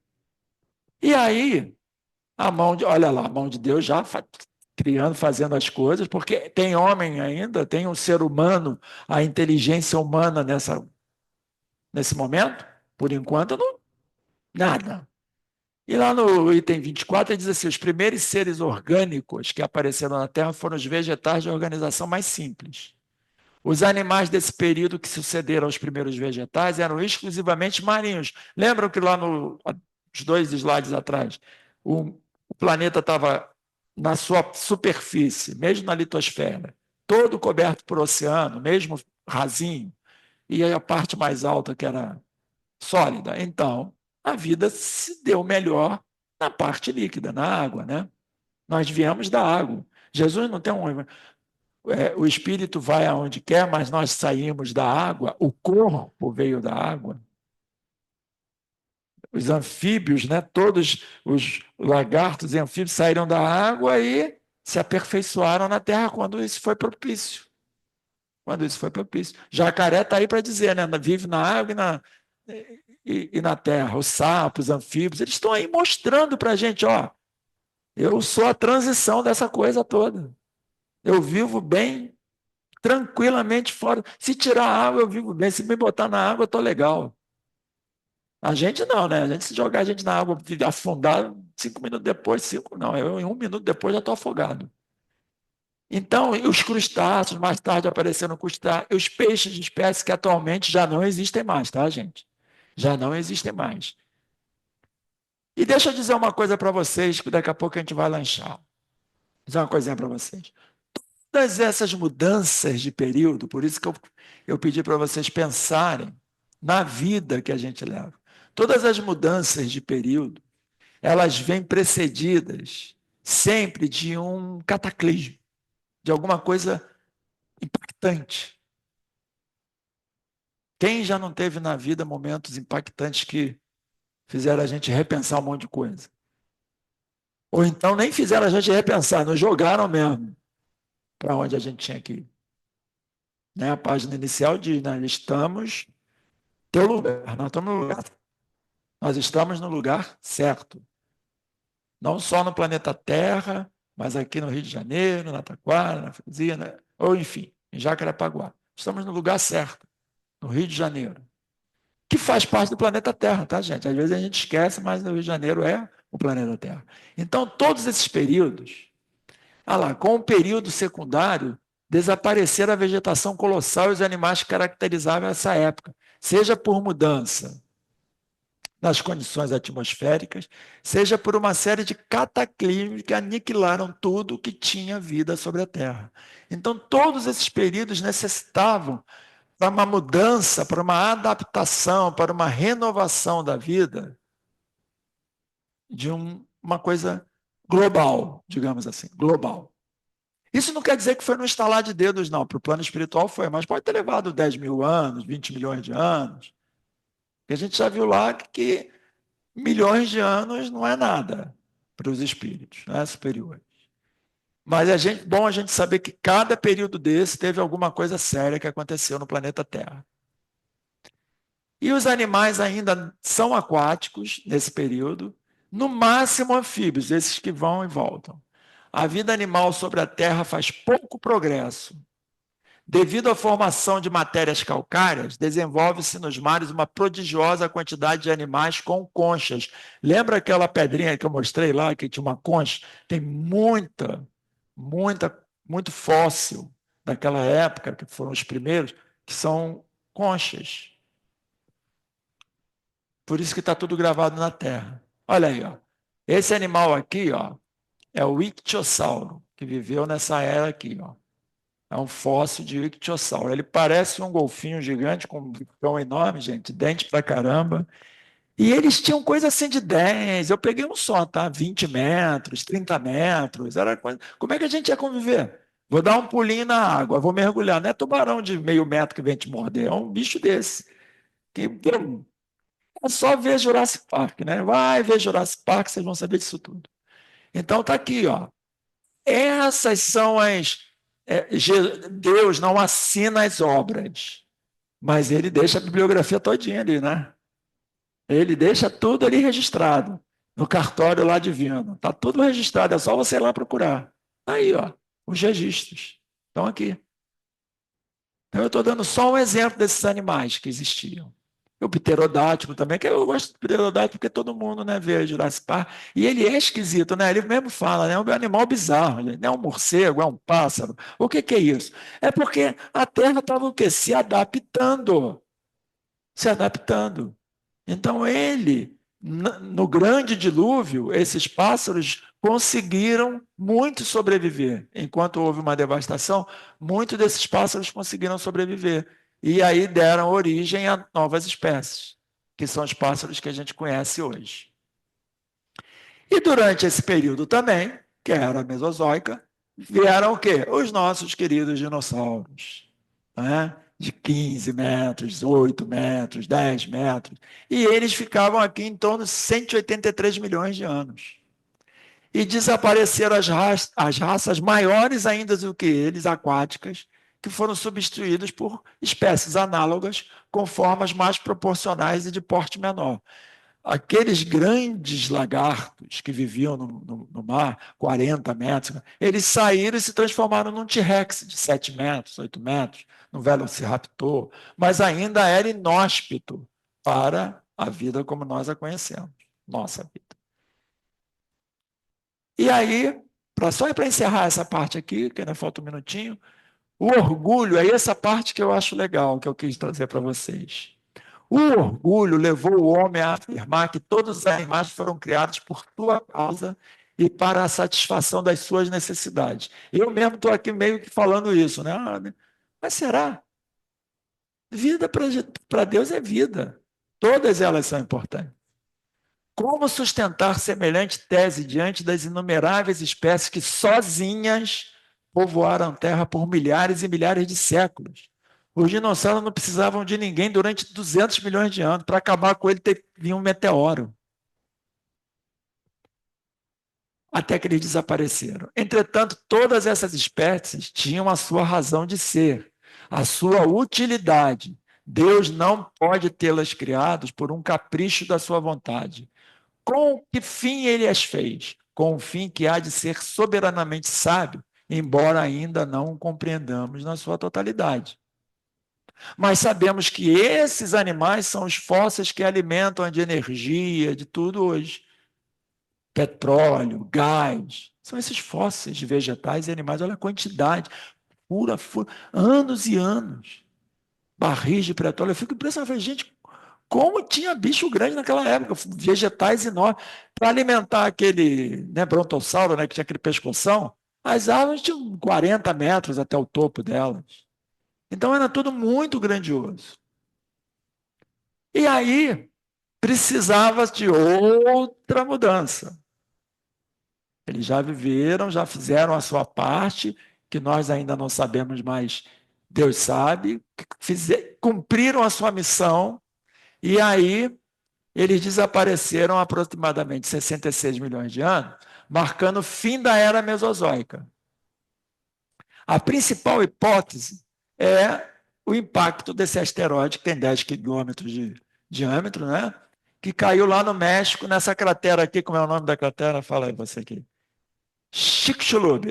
E aí, olha lá, a mão de Deus já criando, fazendo as coisas, porque tem homem ainda, tem um ser humano, a inteligência humana nesse momento? Por enquanto, não, nada. E lá no item 24, ele diz assim: os primeiros seres orgânicos que apareceram na Terra foram os vegetais de organização mais simples. Os animais desse período que sucederam aos primeiros vegetais eram exclusivamente marinhos. Lembram que lá nos 2 slides atrás, o planeta estava na sua superfície, mesmo na litosfera, todo coberto por oceano, mesmo rasinho, e a parte mais alta que era sólida. Então, a vida se deu melhor na parte líquida, na água, né? Nós viemos da água. Jesus não tem o espírito vai aonde quer, mas nós saímos da água, o corpo veio da água. Os anfíbios, né? Todos os lagartos e anfíbios saíram da água e se aperfeiçoaram na terra quando isso foi propício. Quando isso foi propício. Jacaré está aí para dizer, né? Vive na água e na terra. Os sapos, os anfíbios, eles estão aí mostrando para a gente, ó, eu sou a transição dessa coisa toda. Eu vivo bem, tranquilamente fora. Se tirar a água, eu vivo bem. Se me botar na água, eu estou legal. A gente não, né? A gente, se jogar a gente na água, afundar, 5 minutos depois, não, eu em 1 minuto depois já estou afogado. Então, os crustáceos, mais tarde apareceram crustáceos, os peixes de espécies que atualmente já não existem mais, tá, gente? Já não existem mais. E deixa eu dizer uma coisa para vocês, que daqui a pouco a gente vai lanchar. Vou dizer uma coisinha para vocês. Todas essas mudanças de período, por isso que eu pedi para vocês pensarem na vida que a gente leva. Todas as mudanças de período, elas vêm precedidas sempre de um cataclismo, de alguma coisa impactante. Quem já não teve na vida momentos impactantes que fizeram a gente repensar um monte de coisa? Ou então nem fizeram a gente repensar, nos jogaram mesmo para onde a gente tinha que ir. Né? A página inicial diz, né? Estamos teu lugar, nós estamos no lugar certo. Não só no planeta Terra, mas aqui no Rio de Janeiro, na Taquara, na Fresia, né? Ou enfim, em Jacarepaguá. Estamos no lugar certo, no Rio de Janeiro, que faz parte do planeta Terra, tá, gente? Às vezes a gente esquece, mas o Rio de Janeiro é o planeta Terra. Então, todos esses períodos, com o período secundário, desapareceram a vegetação colossal e os animais que caracterizavam essa época, seja por mudança nas condições atmosféricas, seja por uma série de cataclismos que aniquilaram tudo que tinha vida sobre a Terra. Então, todos esses períodos necessitavam para uma mudança, para uma adaptação, para uma renovação da vida, de uma coisa global, digamos assim, global. Isso não quer dizer que foi no estalar de dedos, não. Para o plano espiritual foi, mas pode ter levado 10 mil anos, 20 milhões de anos. E a gente já viu lá que milhões de anos não é nada para os espíritos, né, superiores. Mas bom a gente saber que cada período desse teve alguma coisa séria que aconteceu no planeta Terra. E os animais ainda são aquáticos nesse período, no máximo anfíbios, esses que vão e voltam. A vida animal sobre a Terra faz pouco progresso. Devido à formação de matérias calcárias, desenvolve-se nos mares uma prodigiosa quantidade de animais com conchas. Lembra aquela pedrinha que eu mostrei lá, que tinha uma concha? Tem muito fóssil daquela época, que foram os primeiros, que são conchas. Por isso que está tudo gravado na Terra. Olha aí, ó. Esse animal aqui, ó, é o ictiosauro, que viveu nessa era aqui, ó. É um fóssil de ictiosauro. Ele parece um golfinho gigante com um bicão enorme, gente, dente pra caramba. E eles tinham coisa assim de 10. Eu peguei um só, tá? 20 metros, 30 metros. Era coisa... Como é que a gente ia conviver? Vou dar um pulinho na água, vou mergulhar. Não é tubarão de meio metro que vem te morder, é um bicho desse. Que é só ver Jurassic Park, né? Vai ver Jurassic Park, vocês vão saber disso tudo. Então tá aqui, ó. Essas são as. Deus não assina as obras, mas ele deixa a bibliografia todinha ali, né? Ele deixa tudo ali registrado, no cartório lá divino. Está tudo registrado, é só você ir lá procurar. Aí, ó, os registros estão aqui. Então, eu estou dando só um exemplo desses animais que existiam. O pterodátilo também, que eu gosto do pterodátilo porque todo mundo, né, vê Jurassic Park. E ele é esquisito, né? Ele mesmo fala, né? É um animal bizarro. Ele não é um morcego, é um pássaro. O que é isso? É porque a Terra estava o quê? Se adaptando. Se adaptando. Então, no grande dilúvio, esses pássaros conseguiram muito sobreviver. Enquanto houve uma devastação, muitos desses pássaros conseguiram sobreviver. E aí deram origem a novas espécies, que são os pássaros que a gente conhece hoje. E durante esse período também, que era a Mesozoica, vieram o quê? Os nossos queridos dinossauros, né? De 15 metros, 8 metros, 10 metros. E eles ficavam aqui em torno de 183 milhões de anos. E desapareceram as raças maiores ainda do que eles, aquáticas, que foram substituídas por espécies análogas com formas mais proporcionais e de porte menor. Aqueles grandes lagartos que viviam no mar, 40 metros, eles saíram e se transformaram num T-Rex de 7 metros, 8 metros, no Velociraptor, mas ainda era inóspito para a vida como nós a conhecemos, nossa vida. E aí, só para encerrar essa parte aqui, que ainda falta um minutinho, o orgulho é essa parte que eu acho legal, que eu quis trazer para vocês. O orgulho levou o homem a afirmar que todos os animais foram criados por sua causa e para a satisfação das suas necessidades. Eu mesmo estou aqui meio que falando isso, né? Mas será? Vida para Deus é vida. Todas elas são importantes. Como sustentar semelhante tese diante das inumeráveis espécies que sozinhas povoaram a Terra por milhares e milhares de séculos? Os dinossauros não precisavam de ninguém durante 200 milhões de anos. Para acabar com ele, vinha um meteoro. Até que eles desapareceram. Entretanto, todas essas espécies tinham a sua razão de ser, a sua utilidade. Deus não pode tê-las criadas por um capricho da sua vontade. Com que fim ele as fez? Com o fim que há de ser soberanamente sábio, embora ainda não o compreendamos na sua totalidade. Mas sabemos que esses animais são os fósseis que alimentam de energia, de tudo hoje. Petróleo, gás, são esses fósseis de vegetais e animais. Olha a quantidade, pura, anos e anos. Barris de petróleo. Eu fico impressionado, eu falei, gente, como tinha bicho grande naquela época, vegetais enormes, para alimentar aquele, né, brontossauro, né, que tinha aquele pescoção, as árvores tinham 40 metros até o topo delas. Então era tudo muito grandioso. E aí precisava de outra mudança. Eles já viveram, já fizeram a sua parte, que nós ainda não sabemos, mas Deus sabe, cumpriram a sua missão, e aí eles desapareceram há aproximadamente 66 milhões de anos, marcando o fim da era Mesozoica. A principal hipótese é o impacto desse asteroide, que tem 10 quilômetros de diâmetro, né? Que caiu lá no México, nessa cratera aqui. Como é o nome da cratera? Fala aí você aqui. Chicxulub.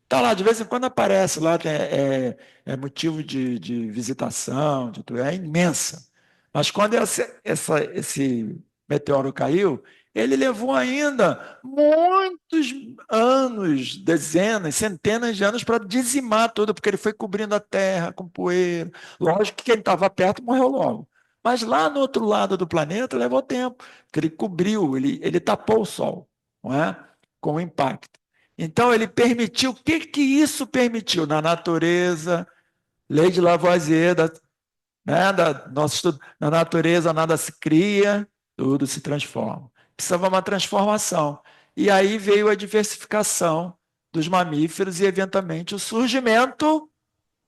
Está lá, de vez em quando aparece lá, é motivo de visitação, é imensa. Mas quando esse meteoro caiu, ele levou ainda muitos anos, dezenas, centenas de anos para dizimar tudo, porque ele foi cobrindo a terra com poeira. Lógico que quem estava perto morreu logo. Mas lá no outro lado do planeta levou tempo, porque ele cobriu, ele tapou o Sol, não é? Com o impacto. Então, ele permitiu, o que, que isso permitiu? Na natureza, lei de Lavoisier, né, nosso estudo, na natureza nada se cria, tudo se transforma. Precisava uma transformação. E aí veio a diversificação dos mamíferos e, eventualmente, o surgimento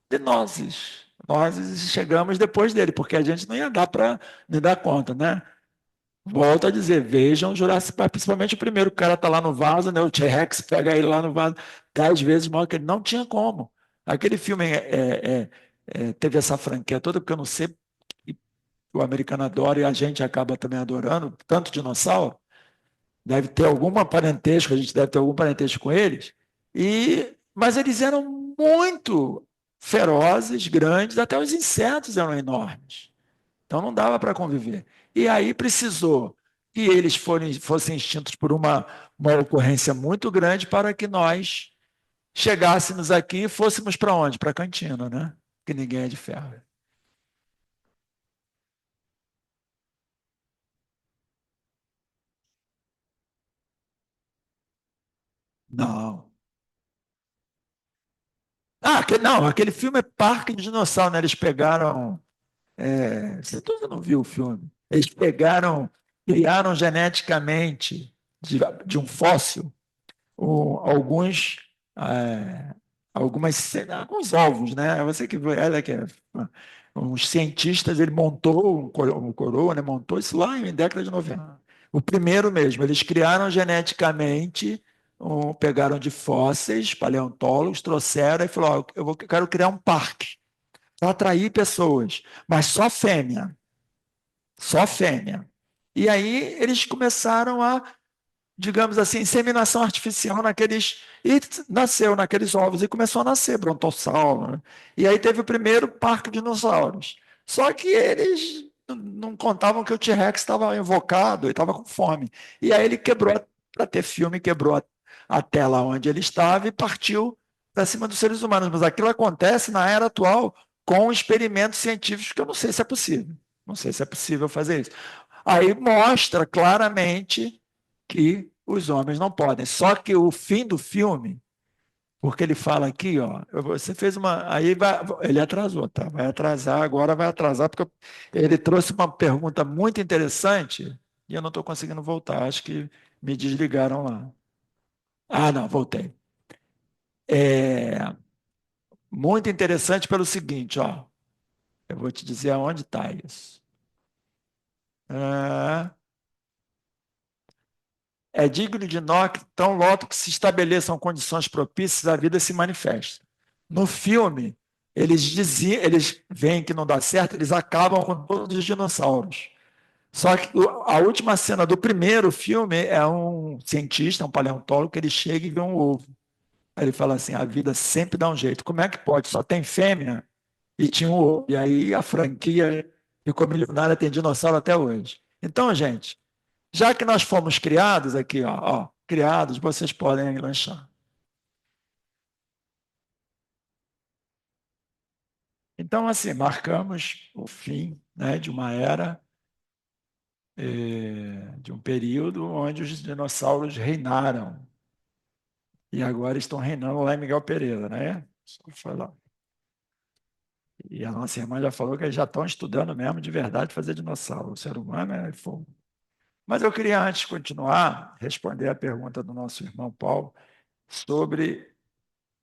de nós. Nós chegamos depois dele, porque a gente não ia dar para me dar conta, né? Volto a dizer, vejam Jurassic Park, principalmente o primeiro, o cara tá lá no vaso, né? O T-Rex pega ele lá no vaso, 10 vezes maior que ele, não tinha como. Aquele filme teve essa franquia toda, porque eu não sei, o americano adora e a gente acaba também adorando, tanto dinossauro, deve ter alguma parentesco, a gente deve ter algum parentesco com eles, mas eles eram muito ferozes, grandes, até os insetos eram enormes. Então não dava para conviver. E aí precisou que eles fossem extintos por uma ocorrência muito grande para que nós chegássemos aqui e fôssemos para onde? Para a cantina, né? Que ninguém é de ferro. Não. Não, aquele filme é Parque de Dinossauro, né? Eles pegaram. Você não viu o filme? Eles pegaram, criaram geneticamente de um fóssil alguns é, alguns ovos, né? Você que ela que é uns cientistas, ele montou um coroa, né? Montou isso lá em década de 90. O primeiro mesmo, eles criaram geneticamente, pegaram de fósseis, paleontólogos, trouxeram e falaram: ó, quero criar um parque para atrair pessoas, mas só fêmea, só fêmea. E aí eles começaram a, digamos assim, inseminação artificial naqueles. E nasceu naqueles ovos e começou a nascer brontossauro. Né? E aí teve o primeiro parque de dinossauros. Só que eles não contavam que o T-Rex estava invocado e estava com fome. E aí ele quebrou, para ter filme, quebrou a tela onde ele estava e partiu para cima dos seres humanos. Mas aquilo acontece na era atual com experimentos científicos que eu não sei se é possível. Não sei se é possível fazer isso. Aí mostra claramente que os homens não podem. Só que o fim do filme, porque ele fala aqui, ó, você fez uma. Aí ele atrasou, tá? Vai atrasar, agora vai atrasar, porque ele trouxe uma pergunta muito interessante e eu não estou conseguindo voltar. Acho que me desligaram lá. Ah, não, voltei. É muito interessante pelo seguinte, ó. Eu vou te dizer aonde está isso. Ah, é digno de nota tão logo que se estabeleçam condições propícias, a vida se manifesta. No filme, eles veem que não dá certo, eles acabam com todos os dinossauros. Só que a última cena do primeiro filme é um cientista, um paleontólogo, que ele chega e vê um ovo. Aí ele fala assim: a vida sempre dá um jeito. Como é que pode? Só tem fêmea e tinha um ovo. E aí a franquia ficou milionária, tem dinossauro até hoje. Então, gente, já que nós fomos criados aqui, ó, criados, vocês podem lanchar. Então, assim, marcamos o fim, né, de uma era, de um período onde os dinossauros reinaram. E agora estão reinando lá em Miguel Pereira, né? Só falar. E a nossa irmã já falou que eles já estão estudando mesmo de verdade fazer dinossauro. O ser humano é fogo. Mas eu queria, antes de continuar, responder a pergunta do nosso irmão Paulo sobre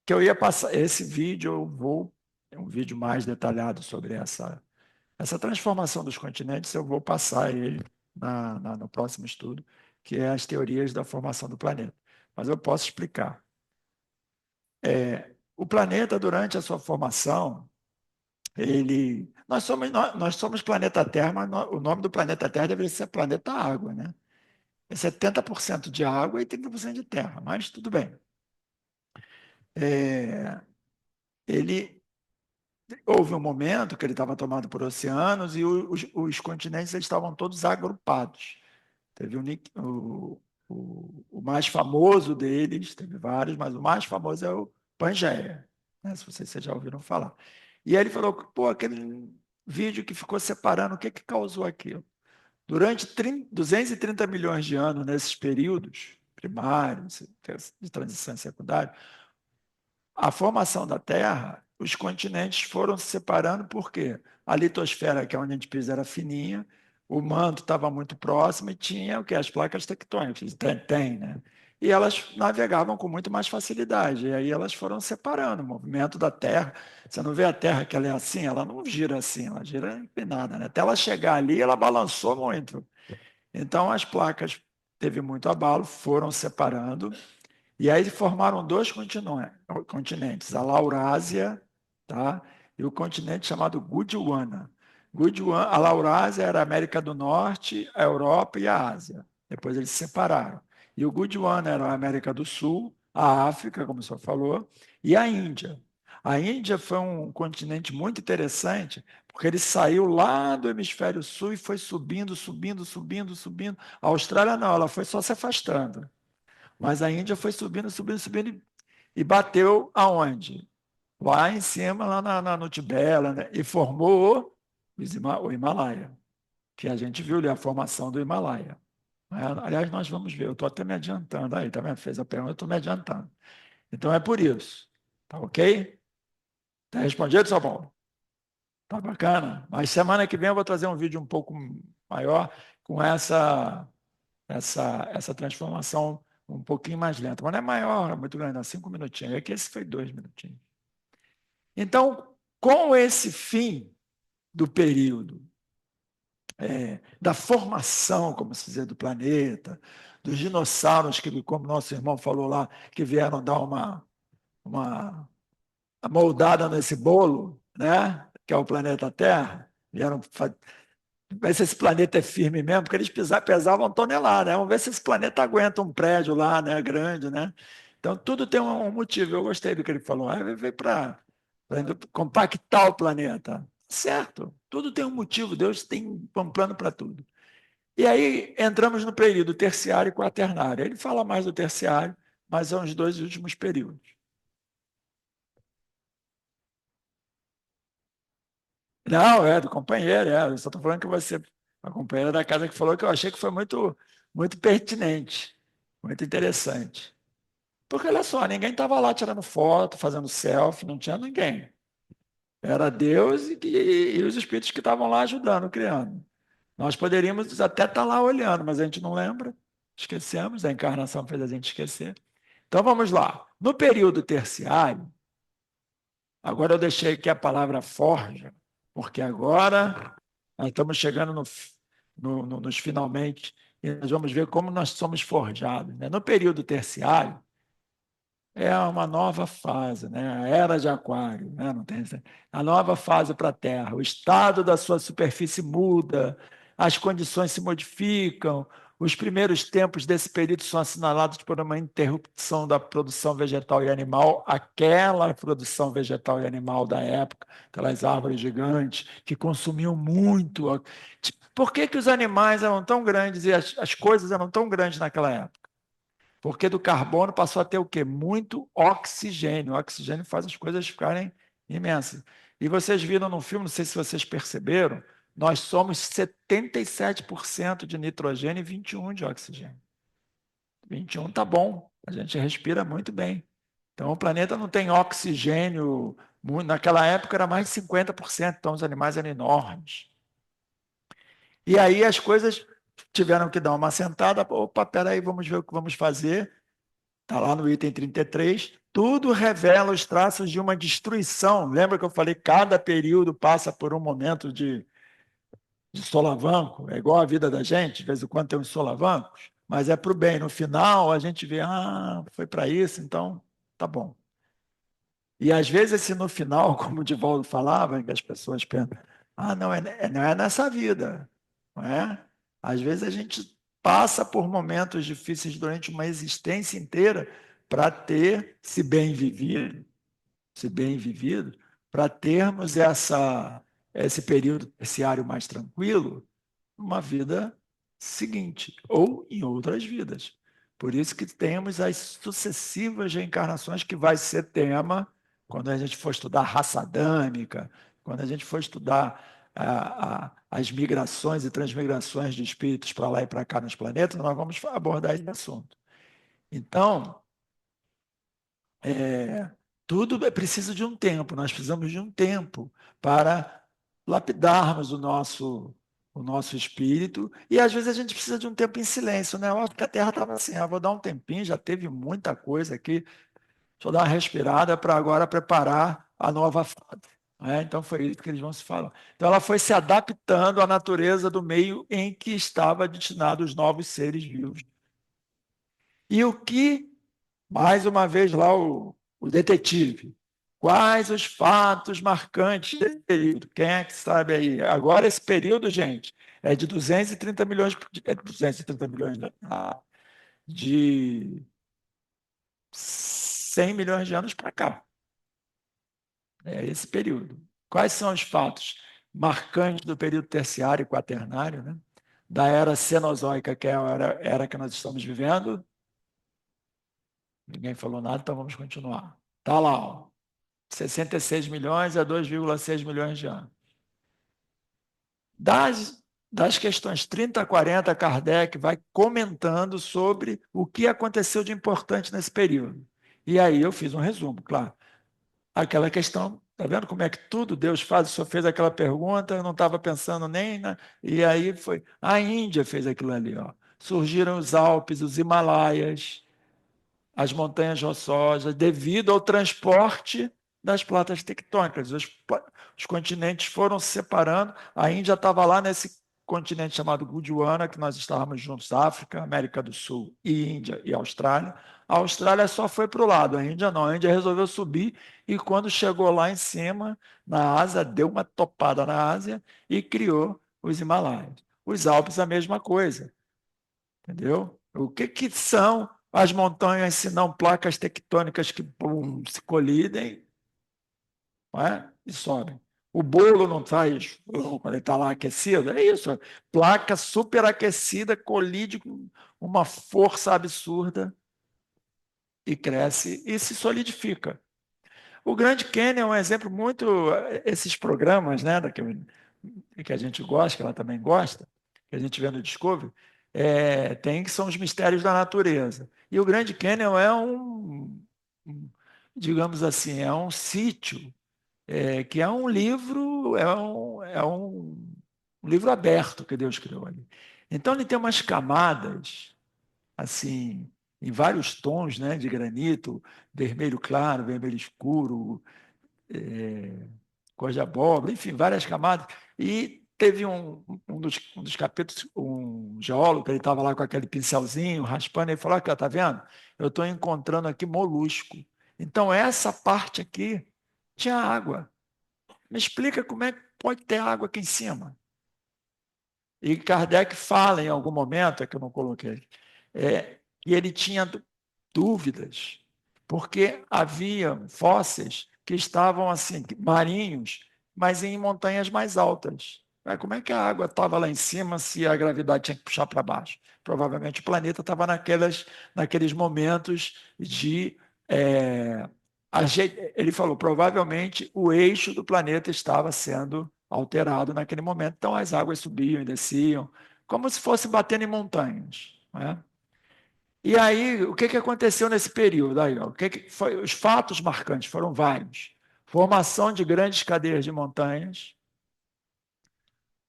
que eu ia passar esse vídeo, eu vou, é um vídeo mais detalhado sobre essa transformação dos continentes, eu vou passar ele no próximo estudo, que é as teorias da formação do planeta. Mas eu posso explicar. O planeta, durante a sua formação, nós somos planeta Terra, mas o nome do planeta Terra deveria ser planeta Água, né? É 70% de água e 30% de terra, mas tudo bem. É, ele houve um momento que ele estava tomado por oceanos e os continentes eles estavam todos agrupados. Teve o mais famoso deles, teve vários, mas o mais famoso é o Pangeia, né? Se vocês já ouviram falar. E aí ele falou, pô, aquele vídeo que ficou separando, o que que causou aquilo? Durante 230 milhões de anos, nesses períodos primários, de transição secundária, a formação da Terra, os continentes foram se separando porque a litosfera, que é onde a gente pisa, era fininha, o manto estava muito próximo e tinha o que? As placas tectônicas, tem, né? E elas navegavam com muito mais facilidade. E aí elas foram separando o movimento da Terra. Você não vê a Terra que ela é assim, ela não gira assim, ela gira empinada, né? Até ela chegar ali, ela balançou muito. Então as placas teve muito abalo, foram separando e aí formaram dois continentes, a Laurásia, tá? E o continente chamado Gondwana. A Laurásia era a América do Norte, a Europa e a Ásia. Depois eles se separaram. E o Gondwana era a América do Sul, a África, como o senhor falou, e a Índia. A Índia foi um continente muito interessante, porque ele saiu lá do hemisfério sul e foi subindo, subindo, subindo, subindo. A Austrália não, ela foi só se afastando. Mas a Índia foi subindo, subindo, subindo e bateu aonde? Lá em cima, lá no Tibete, né? E formou o Himalaia, que a gente viu ali a formação do Himalaia. Aliás, nós vamos ver, eu estou até me adiantando. Aí, tá vendo? Fez a pergunta, eu estou me adiantando. Então é por isso. Tá ok? Tá respondido, São Paulo? Tá bacana? Mas semana que vem eu vou trazer um vídeo um pouco maior com essa transformação um pouquinho mais lenta. Mas não é maior, é muito grande, não, 5 minutinhos. É que esse foi 2 minutinhos. Então, com esse fim do período da formação, como se diz, do planeta, dos dinossauros, que, como nosso irmão falou lá, que vieram dar uma moldada nesse bolo, né? Que é o planeta Terra, vieram ver se esse planeta é firme mesmo, porque eles pesavam tonelada, né? Vamos ver se esse planeta aguenta um prédio lá, né? Grande, né? Então, tudo tem um motivo. Eu gostei do que ele falou. Veio para compactar o planeta. Certo, tudo tem um motivo. Deus tem um plano para tudo. E aí entramos no período terciário e quaternário. Ele fala mais do terciário, mas são os dois últimos períodos. Não, é do companheiro, é. Eu só estou falando que você, a companheira da casa que falou que eu achei que foi muito, muito pertinente, muito interessante. Porque olha só, ninguém estava lá tirando foto, fazendo selfie, não tinha ninguém. Era Deus e os espíritos que estavam lá ajudando, criando. Nós poderíamos até estar lá olhando, mas a gente não lembra, esquecemos, a encarnação fez a gente esquecer. Então vamos lá. No período terciário, agora eu deixei aqui a palavra forja, porque agora nós estamos chegando nos finalmente e nós vamos ver como nós somos forjados. Né? No período terciário, é uma nova fase, né? A era de Aquário, né? Não tem a nova fase para a Terra. O estado da sua superfície muda, as condições se modificam. Os primeiros tempos desse período são assinalados por uma interrupção da produção vegetal e animal, aquela produção vegetal e animal da época, aquelas árvores gigantes que consumiam muito. Por que, que os animais eram tão grandes e as coisas eram tão grandes naquela época? Porque do carbono passou a ter o quê? Muito oxigênio. O oxigênio faz as coisas ficarem imensas. E vocês viram no filme, não sei se vocês perceberam, nós somos 77% de nitrogênio e 21% de oxigênio. 21 tá bom, a gente respira muito bem. Então o planeta não tem oxigênio, naquela época era mais de 50%, então os animais eram enormes. E aí as coisas tiveram que dar uma sentada, opa, peraí, vamos ver o que vamos fazer. Está lá no item 33, tudo revela os traços de uma destruição. Lembra que eu falei que cada período passa por um momento de solavanco? É igual a vida da gente, de vez em quando tem uns solavancos, mas é para o bem. No final, a gente vê, foi para isso, então tá bom. E às vezes, esse no final, como o Divaldo falava, que as pessoas pensam, não é nessa vida, não é? Às vezes a gente passa por momentos difíceis durante uma existência inteira para ter, se bem vivido, para termos esse período terciário mais tranquilo, uma vida seguinte, ou em outras vidas. Por isso que temos as sucessivas reencarnações, que vai ser tema quando a gente for estudar raça adâmica, quando a gente for estudar as migrações e transmigrações de espíritos para lá e para cá nos planetas, nós vamos abordar esse assunto. Então, tudo é preciso de um tempo, nós precisamos de um tempo para lapidarmos o nosso espírito, e às vezes a gente precisa de um tempo em silêncio, né? Eu acho que a Terra estava assim, vou dar um tempinho, já teve muita coisa aqui, deixa eu dar uma respirada para agora preparar a nova fase. Né? Então foi isso que eles vão se falar. Então ela foi se adaptando à natureza do meio em que estava destinado os novos seres vivos. E o que mais uma vez lá o detetive. Quais os fatos marcantes desse período? Quem é que sabe aí? Agora, esse período, gente, é de 230 milhões, é 230 milhões, né? De 100 milhões de anos para cá. É esse período. Quais são os fatos marcantes do período terciário e quaternário, né? Da era cenozoica, que é a era que nós estamos vivendo? Ninguém falou nada, então vamos continuar. Está lá, ó. 66 milhões a 2,6 milhões de anos. Das questões 30 a 40, Kardec vai comentando sobre o que aconteceu de importante nesse período. E aí eu fiz um resumo, claro. Aquela questão, está vendo como é que tudo Deus faz? O senhor fez aquela pergunta, eu não estava pensando nem na... E aí foi... A Índia fez aquilo ali, ó. Surgiram os Alpes, os Himalaias, as montanhas rochosas, devido ao transporte das placas tectônicas. Os continentes foram se separando. A Índia estava lá nesse continente chamado Gondwana, que nós estávamos juntos, África, América do Sul, e Índia e Austrália. A Austrália só foi para o lado, a Índia não. A Índia resolveu subir e quando chegou lá em cima, na Ásia, deu uma topada na Ásia e criou os Himalaias. Os Alpes, a mesma coisa. Entendeu? O que são as montanhas se não placas tectônicas que se colidem, não é? E sobem? O bolo não faz quando ele está lá aquecido? É isso. Placa superaquecida colide com uma força absurda e cresce e se solidifica. O Grande Canyon é um exemplo muito. Esses programas, né, que a gente gosta, que ela também gosta, que a gente vê no Discovery, tem que são os mistérios da natureza. E o Grande Canyon é digamos assim, é um sítio, que é um livro, um livro aberto que Deus criou ali. Então ele tem umas camadas assim, em vários tons, né, de granito, vermelho claro, vermelho escuro, cor de abóbora, enfim, várias camadas. E teve um dos capítulos, um geólogo, que ele estava lá com aquele pincelzinho, raspando, ele falou: aqui, tá vendo? Eu estou encontrando aqui molusco. Então, essa parte aqui tinha água. Me explica como é que pode ter água aqui em cima. E Kardec fala em algum momento, é que eu não coloquei, que ele tinha dúvidas, porque havia fósseis que estavam assim, marinhos, mas em montanhas mais altas. Como é que a água estava lá em cima se a gravidade tinha que puxar para baixo? Provavelmente o planeta estava naqueles momentos de. É, ele falou, provavelmente o eixo do planeta estava sendo alterado naquele momento, então as águas subiam e desciam, como se fosse batendo em montanhas. Né? E aí, o que aconteceu nesse período? Aí, ó, os fatos marcantes foram vários. Formação de grandes cadeias de montanhas,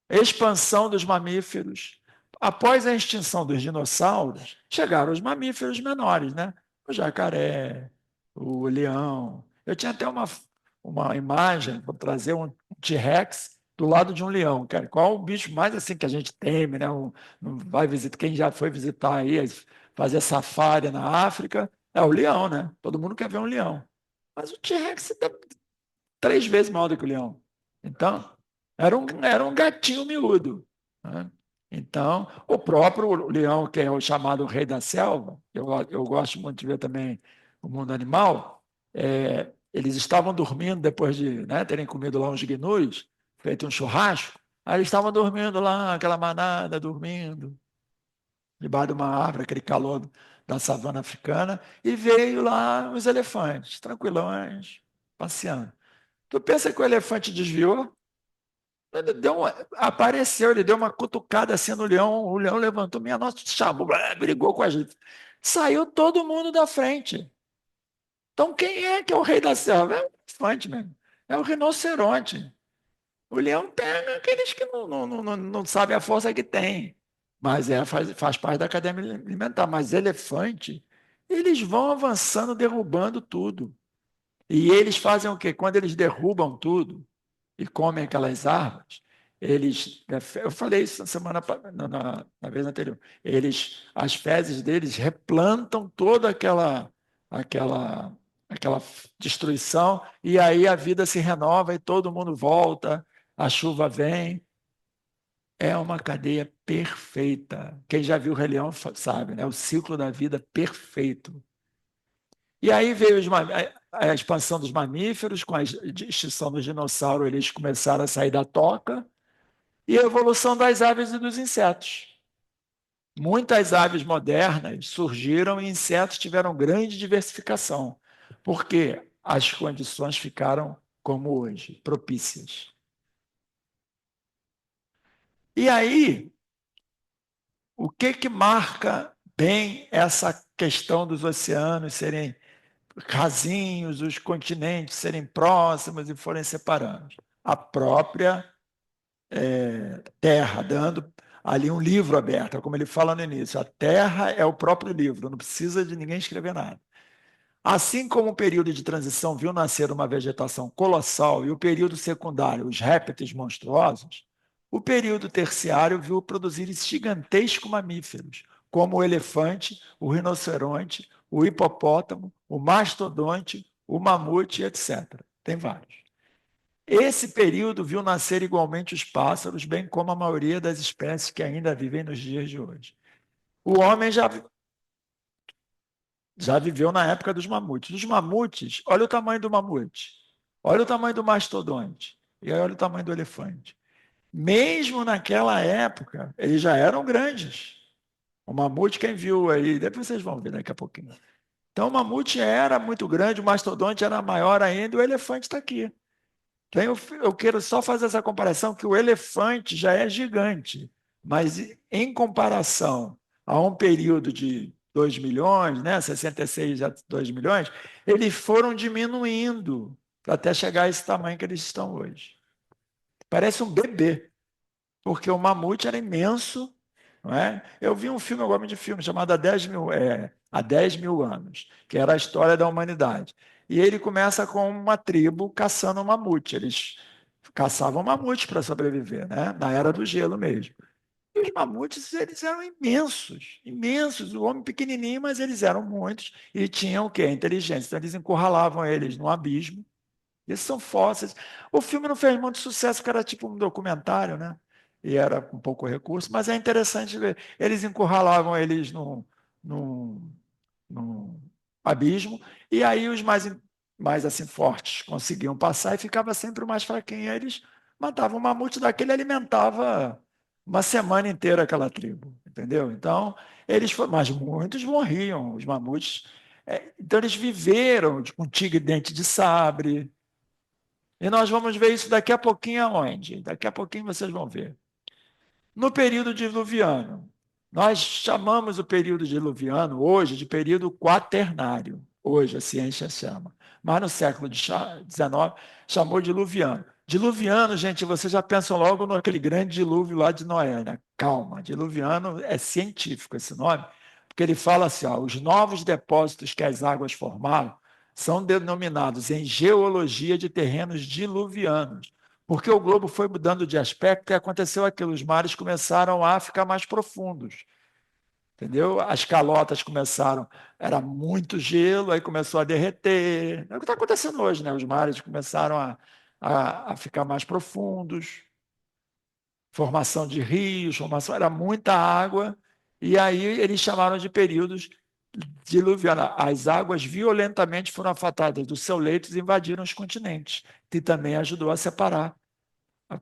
expansão dos mamíferos. Após a extinção dos dinossauros, chegaram os mamíferos menores, né? O jacaré, o leão. Eu tinha até uma imagem, vou trazer um T-Rex do lado de um leão. Cara, qual o bicho mais assim que a gente teme, né? Vai visitar, quem já foi visitar aí, fazer safari na África, é o leão, né? Todo mundo quer ver um leão. Mas o T-Rex é 3 vezes maior do que o leão. Então, era um gatinho miúdo. Né? Então, o próprio leão, que é o chamado rei da selva, eu gosto muito de ver também o mundo animal, eles estavam dormindo depois de, né, terem comido lá uns gnus, feito um churrasco, aí eles estavam dormindo lá, aquela manada, dormindo, debaixo de uma árvore, aquele calor da savana africana, e veio lá os elefantes, tranquilões, passeando. Tu pensa que o elefante desviou? Apareceu, ele deu uma cutucada assim no leão, o leão levantou, minha nossa, chamou, brigou com a gente. Saiu todo mundo da frente. Então, quem é que é o rei da selva? É o elefante mesmo. É o rinoceronte. O leão pega aqueles que não sabem a força que tem. Mas faz parte da cadeia alimentar. Mas elefante, eles vão avançando, derrubando tudo. E eles fazem o quê? Quando eles derrubam tudo, e comem aquelas árvores, eu falei isso na vez anterior, as fezes deles replantam toda aquela, aquela destruição, e aí a vida se renova e todo mundo volta, a chuva vem. É uma cadeia perfeita. Quem já viu o Rei Leão sabe, né? O ciclo da vida perfeito. E aí veio a expansão dos mamíferos, com a extinção dos dinossauros, eles começaram a sair da toca, e a evolução das aves e dos insetos. Muitas aves modernas surgiram e insetos tiveram grande diversificação, porque as condições ficaram como hoje, propícias. E aí, o que marca bem essa questão dos oceanos serem rasinhos, os continentes serem próximos e forem separando? A própria Terra, dando ali um livro aberto, como ele fala no início. A Terra é o próprio livro, não precisa de ninguém escrever nada. Assim como o período de transição viu nascer uma vegetação colossal e o período secundário, os répteis monstruosos, o período terciário viu produzir gigantescos mamíferos, como o elefante, o rinoceronte, o hipopótamo, o mastodonte, o mamute, etc. Tem vários. Esse período viu nascer igualmente os pássaros, bem como a maioria das espécies que ainda vivem nos dias de hoje. O homem já viveu na época dos mamutes. Os mamutes, olha o tamanho do mamute, olha o tamanho do mastodonte, e aí olha o tamanho do elefante. Mesmo naquela época, eles já eram grandes. O mamute, quem viu aí, depois vocês vão ver daqui a pouquinho. Então, o mamute era muito grande, o mastodonte era maior ainda, e o elefante está aqui. Então, eu quero só fazer essa comparação, que o elefante já é gigante, mas em comparação a um período de 2 milhões, né, 66 a 2 milhões, eles foram diminuindo até chegar a esse tamanho que eles estão hoje. Parece um bebê, porque o mamute era imenso, não é? Eu vi um filme, eu gosto de filme, chamado Há 10 mil anos, que era a história da humanidade. E ele começa com uma tribo caçando um mamute. Eles caçavam mamutes para sobreviver, né? Na era do gelo mesmo. E os mamutes, eles eram imensos, imensos. O homem pequenininho, mas eles eram muitos e tinham o quê? Inteligência. Então, eles encurralavam eles no abismo. Esses são fósseis. O filme não fez muito sucesso, porque era tipo um documentário, né? E era com pouco recurso, mas é interessante ver. Eles encurralavam eles num, num abismo, e aí os mais assim fortes conseguiam passar e ficava sempre o mais fraquinho. Aí eles matavam o mamute daquele, alimentava uma semana inteira aquela tribo, entendeu? Então, eles foram, mas muitos morriam, os mamutes. Então, eles viveram com tigre dente de sabre, e nós vamos ver isso daqui a pouquinho aonde? Daqui a pouquinho vocês vão ver. No período diluviano, nós chamamos o período diluviano hoje de período quaternário. Hoje a ciência chama. Mas no século XIX chamou diluviano. Diluviano, gente, vocês já pensam logo naquele grande dilúvio lá de Noé, né? Calma, diluviano é científico esse nome, porque ele fala assim, ó, os novos depósitos que as águas formaram são denominados em geologia de terrenos diluvianos, porque o globo foi mudando de aspecto e aconteceu aquilo, os mares começaram a ficar mais profundos, entendeu? As calotas começaram, era muito gelo, aí começou a derreter. É o que está acontecendo hoje, né? Os mares começaram a ficar mais profundos, formação de rios, era muita água, e aí eles chamaram de períodos diluvianos. As águas violentamente foram afetadas do seu leito e invadiram os continentes, que também ajudou a separar a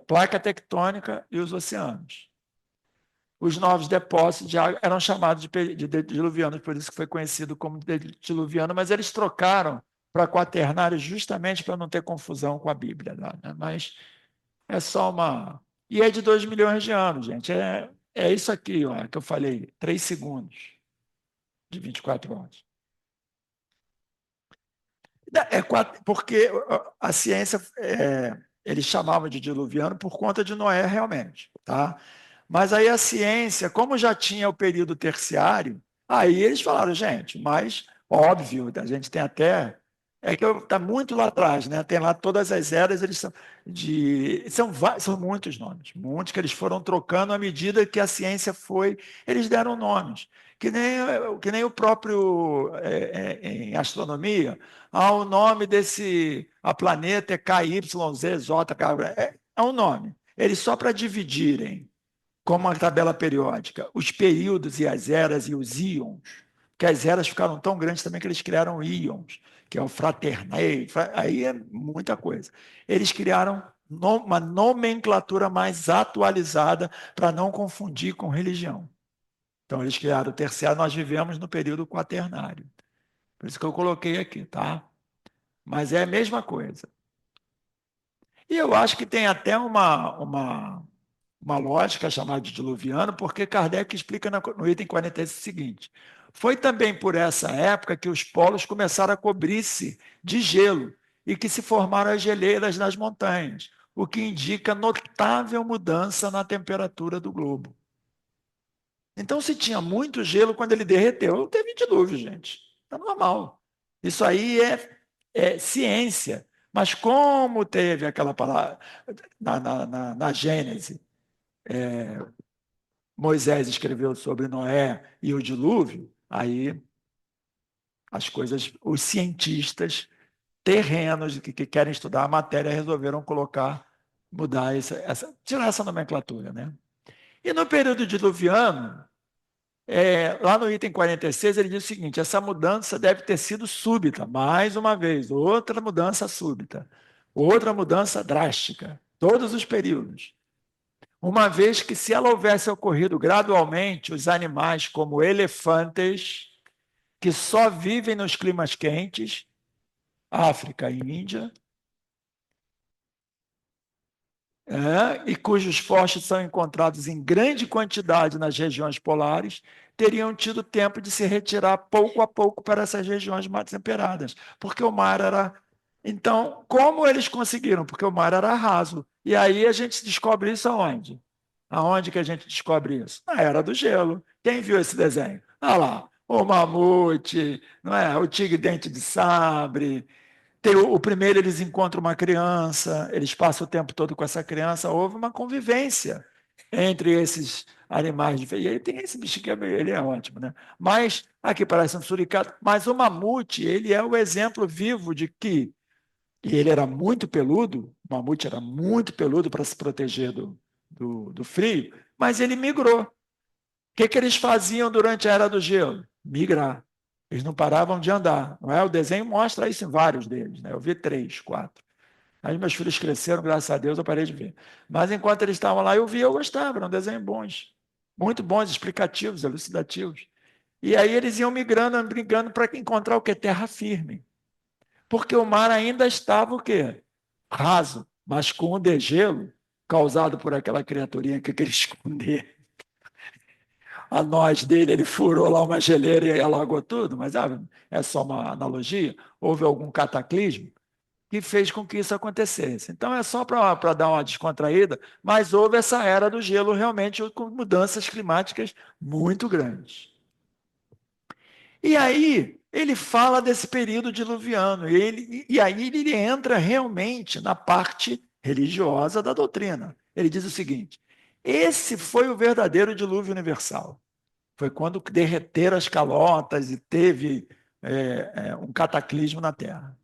placa tectônica e os oceanos. Os novos depósitos de água eram chamados de diluvianos, por isso que foi conhecido como diluviano, mas eles trocaram para quaternário justamente para não ter confusão com a Bíblia. Né? Mas é só uma... E é de 2 milhões de anos, gente. É isso aqui, ó, que eu falei, 3 segundos de 24 horas. Porque a ciência, eles chamavam de diluviano por conta de Noé, realmente. Tá? Mas aí a ciência, como já tinha o período terciário, aí eles falaram, gente, mas óbvio, a gente tem até. É que está muito lá atrás, né? Tem lá todas as eras, eles são de. São muitos nomes, muitos que eles foram trocando à medida que a ciência foi. Eles deram nomes. Que nem o próprio em astronomia, o nome desse a planeta é KYZJ, é um nome. Eles só para dividirem como uma tabela periódica, os períodos e as eras e os íons, que as eras ficaram tão grandes também que eles criaram íons, que é o fraternei, aí é muita coisa. Eles criaram uma nomenclatura mais atualizada para não confundir com religião. Então, eles criaram o terciário, nós vivemos no período quaternário. Por isso que eu coloquei aqui, tá? Mas é a mesma coisa. E eu acho que tem até uma lógica chamada de diluviano, porque Kardec explica no item 46 o seguinte: foi também por essa época que os polos começaram a cobrir-se de gelo e que se formaram as geleiras nas montanhas, o que indica notável mudança na temperatura do globo. Então, se tinha muito gelo, quando ele derreteu, não teve dilúvio, gente. É normal. Isso aí é ciência. Mas como teve aquela palavra na Gênese, Moisés escreveu sobre Noé e o dilúvio, aí as coisas, os cientistas terrenos que querem estudar a matéria resolveram mudar tirar essa nomenclatura, né? E no período diluviano, lá no item 46, ele diz o seguinte: essa mudança deve ter sido súbita, mais uma vez, outra mudança súbita, outra mudança drástica, todos os períodos. Uma vez que, se ela houvesse ocorrido gradualmente, os animais como elefantes que só vivem nos climas quentes, África e Índia, e cujos fósseis são encontrados em grande quantidade nas regiões polares, teriam tido tempo de se retirar pouco a pouco para essas regiões mais temperadas, porque o mar era... Então, como eles conseguiram? Porque o mar era raso. E aí a gente descobre isso aonde? Aonde que a gente descobre isso? Na Era do Gelo. Quem viu esse desenho? Olha lá, o mamute, não é? O tigre dente de sabre, tem o primeiro, eles encontram uma criança, eles passam o tempo todo com essa criança, houve uma convivência entre esses animais diferentes. E aí tem esse bicho que ele é ótimo, né? Mas, aqui parece um suricato, mas o mamute, ele é o exemplo vivo de que, e ele era muito peludo, o mamute era muito peludo para se proteger do frio, mas ele migrou. O que eles faziam durante a Era do Gelo? Migrar. Eles não paravam de andar. Não é? O desenho mostra isso em vários deles. Né? Eu vi 3, 4. Aí meus filhos cresceram, graças a Deus, eu parei de ver. Mas enquanto eles estavam lá, eu vi, eu gostava. Eram desenhos bons. Muito bons, explicativos, elucidativos. E aí eles iam migrando, brigando para encontrar o quê? Terra firme. Porque o mar ainda estava o quê? Raso, mas com o degelo causado por aquela criaturinha que queria esconder a noz dele, ele furou lá uma geleira e alagou tudo, mas é só uma analogia. Houve algum cataclismo que fez com que isso acontecesse. Então é só para dar uma descontraída, mas houve essa era do gelo realmente com mudanças climáticas muito grandes. E aí ele fala desse período diluviano, e aí ele entra realmente na parte religiosa da doutrina. Ele diz o seguinte: esse foi o verdadeiro dilúvio universal. Foi quando derreteram as calotas e teve um cataclismo na Terra.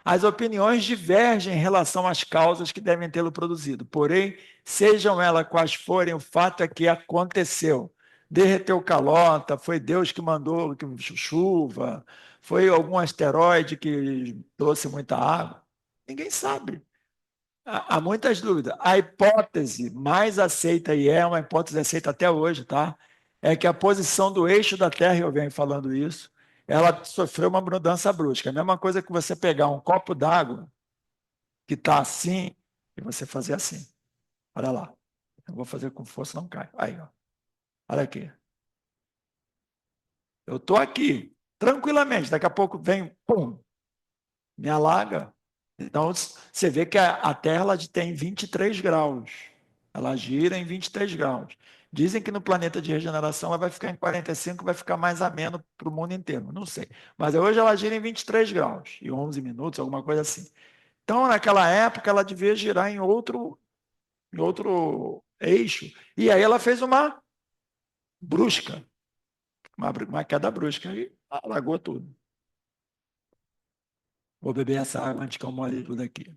As opiniões divergem em relação às causas que devem tê-lo produzido, porém, sejam elas quais forem, o fato é que aconteceu. Derreteu calota, foi Deus que mandou chuva, foi algum asteroide que trouxe muita água. Ninguém sabe. Há muitas dúvidas. A hipótese mais aceita, e é uma hipótese aceita até hoje, tá? É que a posição do eixo da Terra, eu venho falando isso, ela sofreu uma mudança brusca. A mesma coisa que você pegar um copo d'água que está assim e você fazer assim. Olha lá. Eu vou fazer com força, não cai. Aí, ó. Olha aqui. Eu estou aqui, tranquilamente. Daqui a pouco vem, pum, me alaga. Então, você vê que a Terra ela tem 23 graus. Ela gira em 23 graus. Dizem que no planeta de regeneração ela vai ficar em 45, vai ficar mais ameno para o mundo inteiro. Não sei. Mas hoje ela gira em 23 graus e 11 minutos, alguma coisa assim. Então, naquela época, ela devia girar em outro eixo. E aí ela fez uma brusca, uma queda brusca e alagou tudo. Vou beber essa água antes que eu molhe tudo aqui.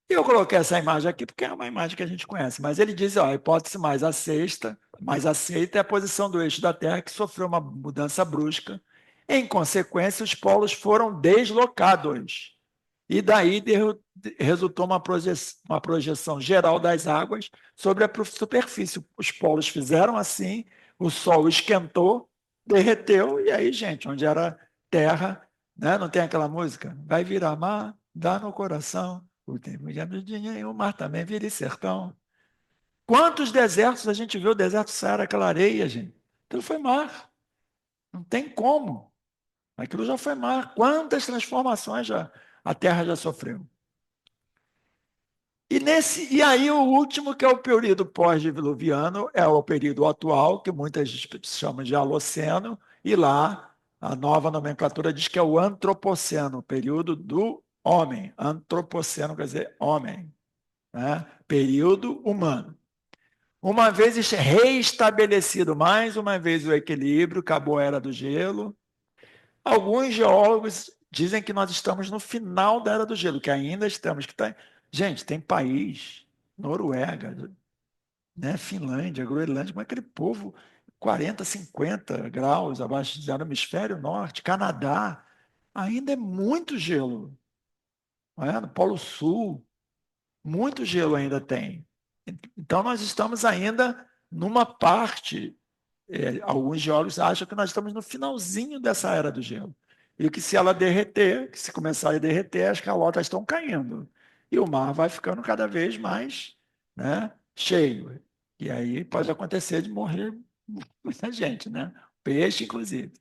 E eu coloquei essa imagem aqui porque é uma imagem que a gente conhece, mas ele diz, ó, a hipótese mais aceita é a posição do eixo da Terra que sofreu uma mudança brusca. Em consequência, os polos foram deslocados. E daí resultou uma projeção geral das águas sobre a superfície. Os polos fizeram assim, o Sol esquentou, derreteu, e aí, gente, onde era terra, né? Não tem aquela música? Vai virar mar, dá no coração, o tempo de abridinha e o mar também vira sertão. Quantos desertos a gente viu o deserto Saara, aquela areia, gente? Aquilo foi mar. Não tem como. Aquilo já foi mar. Quantas transformações a Terra já sofreu? E aí o último, que é o período pós-diluviano, é o período atual, que muitas chamam de Holoceno, e lá a nova nomenclatura diz que é o Antropoceno, o período do homem. Antropoceno quer dizer homem, né? Período humano. Uma vez reestabelecido mais uma vez o equilíbrio, acabou a Era do Gelo. Alguns geólogos dizem que nós estamos no final da Era do Gelo, que ainda estamos. Gente, tem país, Noruega, né, Finlândia, Groenlândia, como é aquele povo 40, 50 graus abaixo do hemisfério norte, Canadá, ainda é muito gelo. Não é? No Polo Sul, muito gelo ainda tem. Então, nós estamos ainda numa parte alguns geólogos acham que nós estamos no finalzinho dessa era do gelo. E que se ela derreter, que se começar a derreter, as calotas estão caindo. E o mar vai ficando cada vez mais, né, cheio. E aí pode acontecer de morrer muita gente, né? Peixe, inclusive.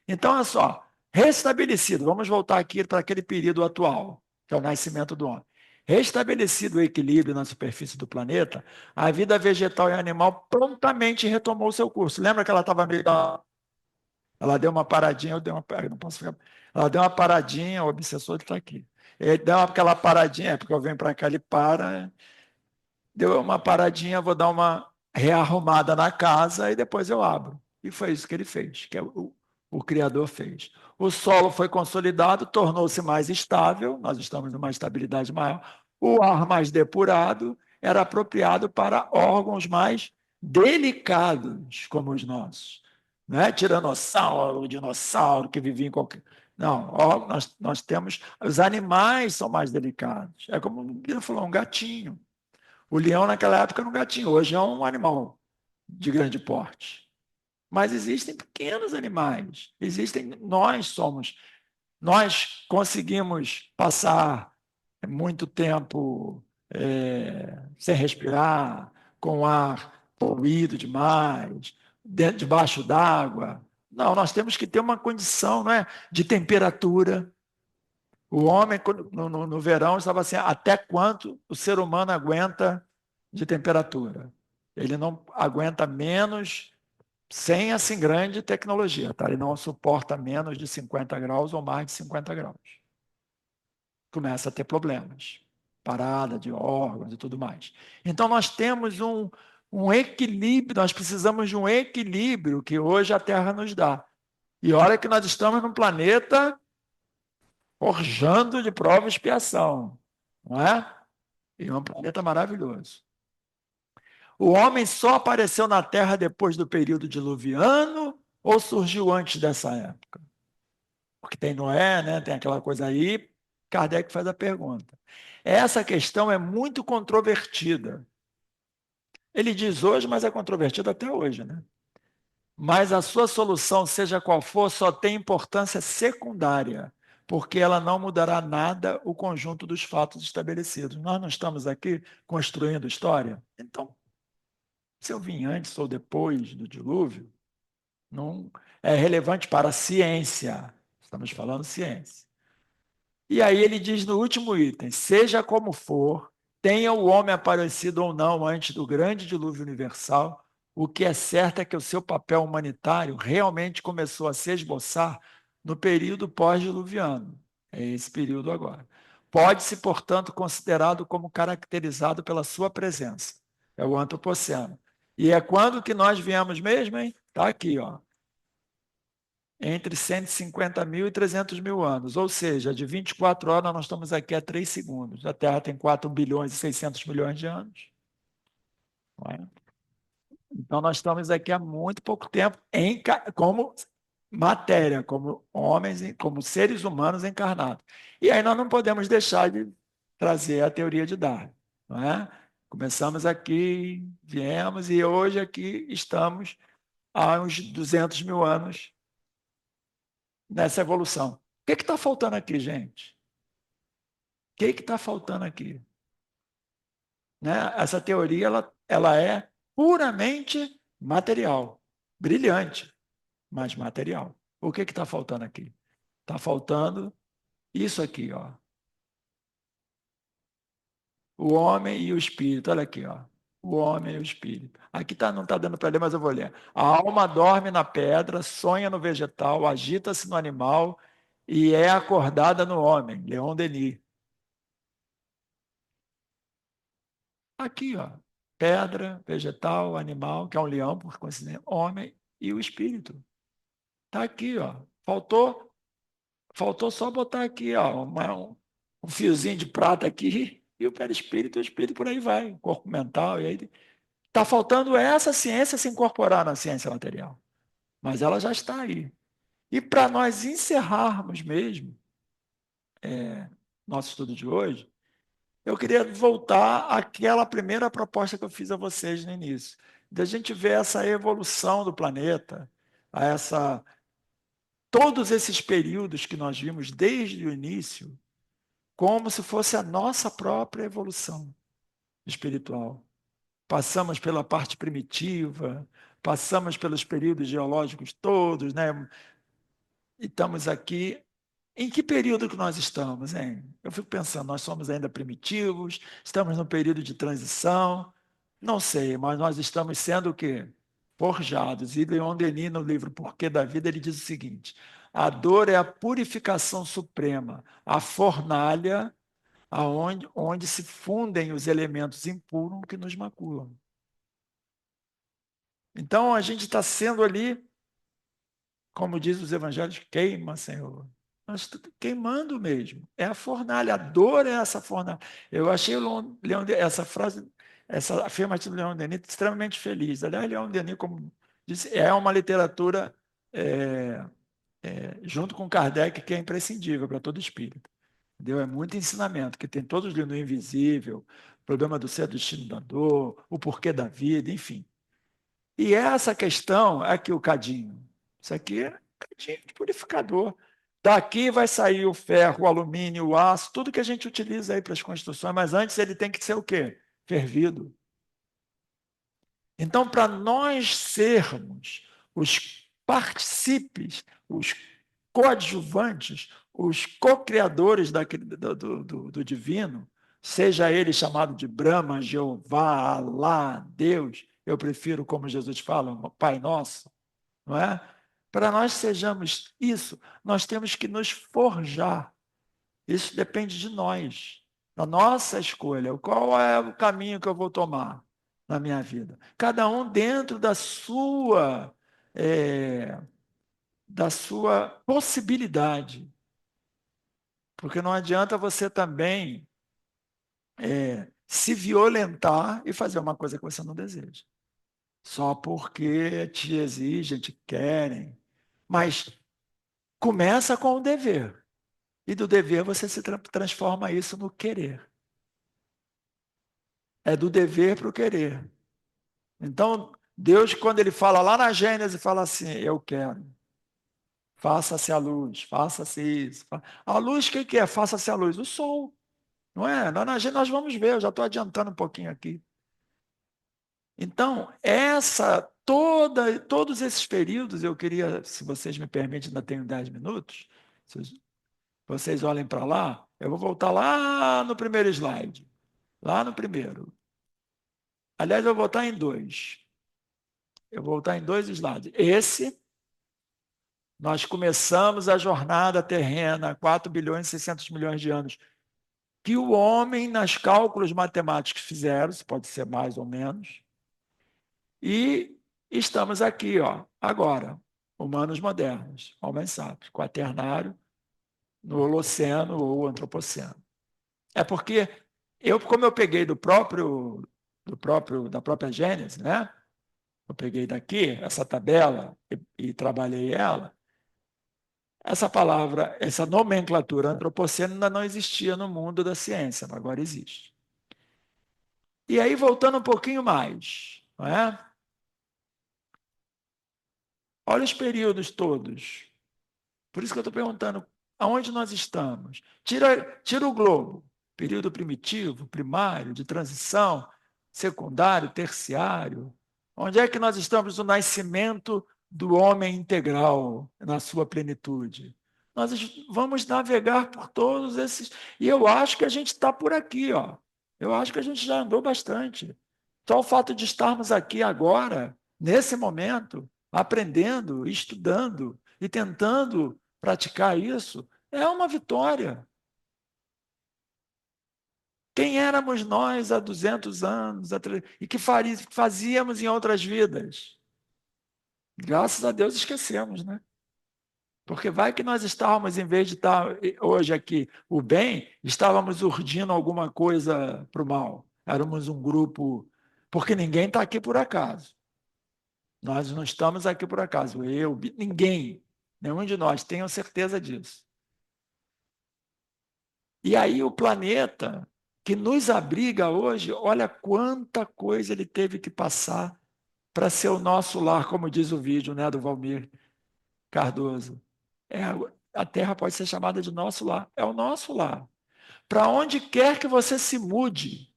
Então, olha só, restabelecido, vamos voltar aqui para aquele período atual, que é o nascimento do homem. Restabelecido o equilíbrio na superfície do planeta, a vida vegetal e animal prontamente retomou seu curso. Lembra que ela estava meio. Ela deu uma paradinha, eu dei uma. Eu não posso ficar. Ela deu uma paradinha, o obsessor está aqui. Ele deu aquela paradinha, porque eu venho para cá, ele para, deu uma paradinha, vou dar uma rearrumada na casa e depois eu abro. E foi isso que ele fez, que o Criador fez. O solo foi consolidado, tornou-se mais estável, nós estamos numa estabilidade maior. O ar mais depurado era apropriado para órgãos mais delicados, como os nossos. Não é tiranossauro, dinossauro que vivia em qualquer. Não, nós temos. Os animais são mais delicados. É como o Guilherme falou, um gatinho. O leão, naquela época, era um gatinho, hoje é um animal de grande porte. Mas existem pequenos animais, nós conseguimos passar muito tempo sem respirar, com ar poluído demais, debaixo d'água. Não, nós temos que ter uma condição, não é, de temperatura. O homem, no verão, estava assim, até quanto o ser humano aguenta de temperatura? Ele não aguenta menos, sem assim grande tecnologia, tá? Ele não suporta menos de 50 graus ou mais de 50 graus. Começa a ter problemas, parada de órgãos e tudo mais. Então, nós temos um equilíbrio, nós precisamos de um equilíbrio que hoje a Terra nos dá. E olha que nós estamos num planeta forjando de prova e expiação, não é? E é um planeta maravilhoso. O homem só apareceu na Terra depois do período diluviano ou surgiu antes dessa época? Porque tem Noé, né? Tem aquela coisa aí. Kardec faz a pergunta. Essa questão é muito controvertida. Ele diz hoje, mas é controvertida até hoje, né? Mas a sua solução, seja qual for, só tem importância secundária, porque ela não mudará nada o conjunto dos fatos estabelecidos. Nós não estamos aqui construindo história? Então, se eu vim antes ou depois do dilúvio, não é relevante para a ciência. Estamos falando ciência. E aí ele diz no último item: seja como for, tenha o homem aparecido ou não antes do grande dilúvio universal, o que é certo é que o seu papel humanitário realmente começou a se esboçar no período pós-diluviano. É esse período agora. Pode-se, portanto, considerado como caracterizado pela sua presença. É o antropoceno. E é quando que nós viemos mesmo, hein? Está aqui, ó. Entre 150 mil e 300 mil anos, ou seja, de 24 horas nós estamos aqui a 3 segundos. A Terra tem 4 bilhões e 600 milhões de anos. Não é? Então nós estamos aqui há muito pouco tempo como matéria, como homens, como seres humanos encarnados. E aí nós não podemos deixar de trazer a teoria de Darwin. Não é? Começamos aqui, viemos e hoje aqui estamos há uns 200 mil anos nessa evolução. O que está faltando aqui, gente? O que está faltando aqui? Né? Essa teoria ela é puramente material, brilhante, mas material. O que está faltando aqui? Está faltando isso aqui, ó. O homem e o espírito. Olha aqui, ó. O homem e o espírito. Aqui não está dando para ler, mas eu vou ler. A alma dorme na pedra, sonha no vegetal, agita-se no animal e é acordada no homem. Leon Denis. Aqui, ó, pedra, vegetal, animal, que é um leão, por coincidência, homem e o espírito. Está aqui, ó. Faltou só botar aqui, ó, um fiozinho de prata aqui e o perispírito, o espírito por aí vai, o corpo mental. E aí está faltando essa ciência se incorporar na ciência material. Mas ela já está aí. E para nós encerrarmos mesmo nosso estudo de hoje, eu queria voltar àquela primeira proposta que eu fiz a vocês no início. da gente ver essa evolução do planeta, todos esses períodos que nós vimos desde o início, como se fosse a nossa própria evolução espiritual. Passamos pela parte primitiva, passamos pelos períodos geológicos todos, né? E estamos aqui. Em que período que nós estamos, hein? Eu fico pensando, nós somos ainda primitivos, estamos no período de transição, não sei, mas nós estamos sendo o quê? Forjados. E Leon Denis, no livro Porquê da Vida, ele diz o seguinte: a dor é a purificação suprema, a fornalha onde se fundem os elementos impuros que nos maculam. Então, a gente está sendo ali, como diz os evangelhos, queima, Senhor. Nós estamos queimando mesmo. É a fornalha, a dor é essa fornalha. Eu achei essa frase, essa afirmativa do Leon Denis extremamente feliz. Aliás, Leon Denis, como disse, é uma literatura, junto com Kardec, que é imprescindível para todo espírito. Entendeu? É muito ensinamento, que tem todos os livros do Invisível, Problema do Ser, do Destino da Dor, O Porquê da Vida, enfim. E essa questão, aqui o cadinho, isso aqui é um cadinho de purificador. Daqui vai sair o ferro, o alumínio, o aço, tudo que a gente utiliza aí para as construções, mas antes ele tem que ser o quê? Fervido. Então, para nós sermos os partícipes, os coadjuvantes, os co-criadores do divino, seja ele chamado de Brahma, Jeová, Alá, Deus, eu prefiro, como Jesus fala, Pai Nosso, não é? Para nós sejamos isso, nós temos que nos forjar. Isso depende de nós, da nossa escolha. Qual é o caminho que eu vou tomar na minha vida? Cada um dentro da sua possibilidade. Porque não adianta você também se violentar e fazer uma coisa que você não deseja. Só porque te exigem, te querem. Mas começa com o dever. E do dever você se transforma isso no querer. É do dever para o querer. Então, Deus, quando ele fala lá na Gênesis, fala assim: eu quero. Faça-se a luz, faça-se isso. A luz, quem que é? Faça-se a luz. O sol. Não é? Lá na Gênesis nós vamos ver, eu já estou adiantando um pouquinho aqui. Então, todos esses períodos, eu queria, se vocês me permitem, ainda tenho 10 minutos, se vocês olhem para lá, eu vou voltar lá no primeiro slide. Lá no primeiro. Aliás, eu vou voltar em dois. Eu vou voltar em dois slides. Esse, nós começamos a jornada terrena há 4 bilhões e 600 milhões de anos, que o homem, nas cálculos matemáticos que fizeram, se pode ser mais ou menos, e estamos aqui, ó, agora, humanos modernos, homens sapiens, quaternário, no Holoceno ou Antropoceno. É porque como eu peguei da própria Gênesis, né? Eu peguei daqui essa tabela e trabalhei ela. Essa palavra, essa nomenclatura antropoceno ainda não existia no mundo da ciência, agora existe. E aí, voltando um pouquinho mais, não é? Olha os períodos todos. Por isso que eu estou perguntando, aonde nós estamos? Tira o globo. Período primitivo, primário, de transição, secundário, terciário. Onde é que nós estamos no nascimento do homem integral, na sua plenitude? Nós vamos navegar por todos esses... E eu acho que a gente está por aqui, ó. Eu acho que a gente já andou bastante. Só o fato de estarmos aqui agora, nesse momento, aprendendo, estudando e tentando praticar isso, é uma vitória. Quem éramos nós há 200 anos e que fazíamos em outras vidas? Graças a Deus esquecemos, né? Porque vai que nós estávamos, em vez de estar hoje aqui o bem, estávamos urdindo alguma coisa para o mal. Éramos um grupo... Porque ninguém está aqui por acaso. Nós não estamos aqui por acaso. Ninguém, nenhum de nós, tenham certeza disso. E aí o planeta que nos abriga hoje, olha quanta coisa ele teve que passar para ser o nosso lar, como diz o vídeo, né, do Valmir Cardoso. A Terra pode ser chamada de nosso lar. É o nosso lar. Para onde quer que você se mude.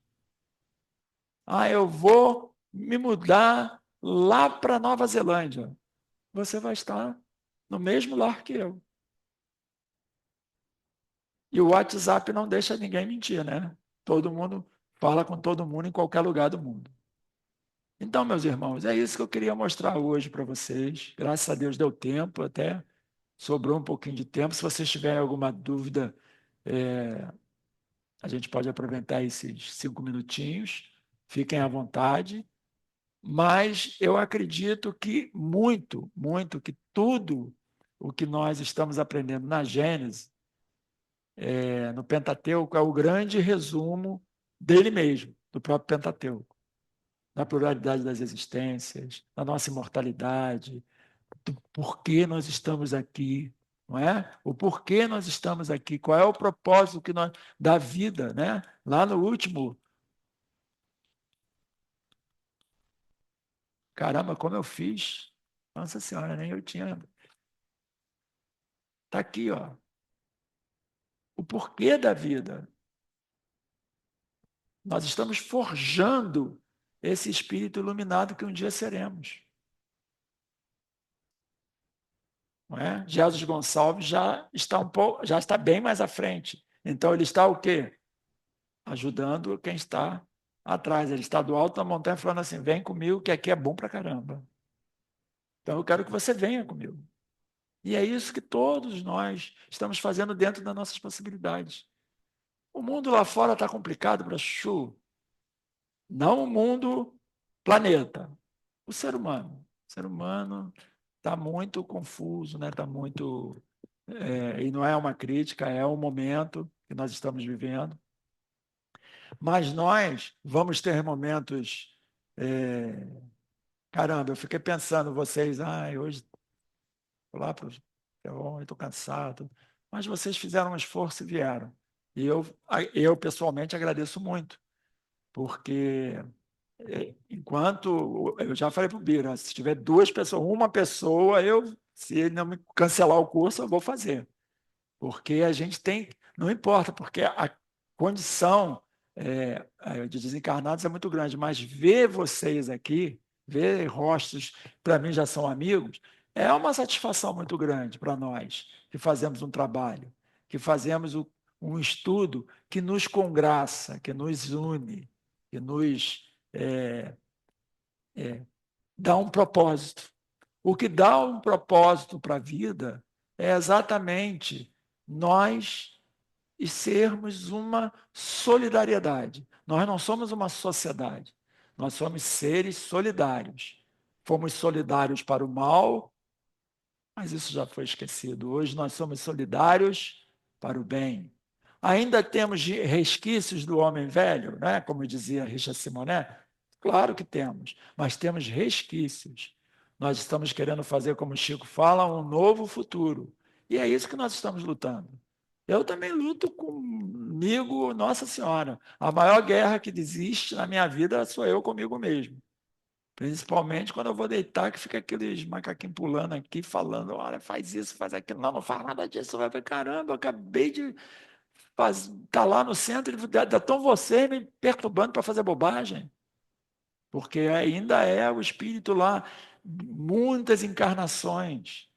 Eu vou me mudar lá para Nova Zelândia. Você vai estar no mesmo lar que eu. E o WhatsApp não deixa ninguém mentir, né? Todo mundo fala com todo mundo em qualquer lugar do mundo. Então, meus irmãos, é isso que eu queria mostrar hoje para vocês. Graças a Deus deu tempo, até sobrou um pouquinho de tempo. Se vocês tiverem alguma dúvida, a gente pode aproveitar esses 5 minutinhos. Fiquem à vontade. Mas eu acredito que muito, que tudo o que nós estamos aprendendo na Gênesis, no Pentateuco, é o grande resumo dele mesmo, do próprio Pentateuco, da pluralidade das existências, da nossa imortalidade, do porquê nós estamos aqui, não é? O porquê nós estamos aqui, qual é o propósito da vida, né? Lá no último, caramba, como eu fiz, Nossa Senhora, nem eu tinha. Está aqui, ó. O porquê da vida. Nós estamos forjando esse espírito iluminado que um dia seremos. Não é? Jesus Gonçalves já está bem mais à frente. Então ele está o quê? Ajudando quem está atrás. Ele está do alto da montanha falando assim: vem comigo que aqui é bom pra caramba. Então eu quero que você venha comigo. E é isso que todos nós estamos fazendo dentro das nossas possibilidades. O mundo lá fora está complicado para chuchu. Não o mundo planeta, o ser humano. O ser humano está muito confuso, né? Está muito. E não é uma crítica, é um momento que nós estamos vivendo. Mas nós vamos ter momentos. Caramba, eu fiquei pensando, vocês, hoje vou lá para o. Estou cansado. Mas vocês fizeram um esforço e vieram. E eu pessoalmente agradeço muito, porque enquanto eu já falei para o Bira, se tiver 2 pessoas, uma pessoa, se ele não me cancelar o curso, eu vou fazer. Porque a gente tem, não importa, porque a condição de desencarnados é muito grande, mas ver vocês aqui, ver rostos, para mim já são amigos, é uma satisfação muito grande para nós, que fazemos um trabalho, que fazemos um estudo que nos congraça, que nos une, que nos dá um propósito. O que dá um propósito para a vida é exatamente nós e sermos uma solidariedade. Nós não somos uma sociedade, nós somos seres solidários. Fomos solidários para o mal, mas isso já foi esquecido. Hoje nós somos solidários para o bem. Ainda temos resquícios do homem velho, né? Como dizia Richard Simonet? Claro que temos, mas temos resquícios. Nós estamos querendo fazer, como o Chico fala, um novo futuro. E é isso que nós estamos lutando. Eu também luto comigo, Nossa Senhora. A maior guerra que existe na minha vida sou eu comigo mesmo. Principalmente quando eu vou deitar, que fica aqueles macaquinhos pulando aqui, falando, olha, faz isso, faz aquilo. Não, não faz nada disso. Vai ver, caramba, eu acabei de estar lá no centro, estão vocês me perturbando para fazer bobagem. Porque ainda é o espírito lá, muitas encarnações.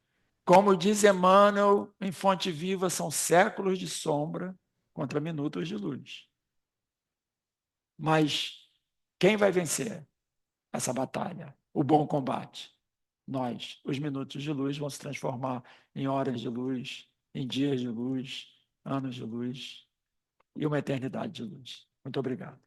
Como diz Emmanuel, em Fonte Viva, são séculos de sombra contra minutos de luz. Mas quem vai vencer essa batalha? O bom combate. Nós, os minutos de luz, vão se transformar em horas de luz, em dias de luz, anos de luz e uma eternidade de luz. Muito obrigado.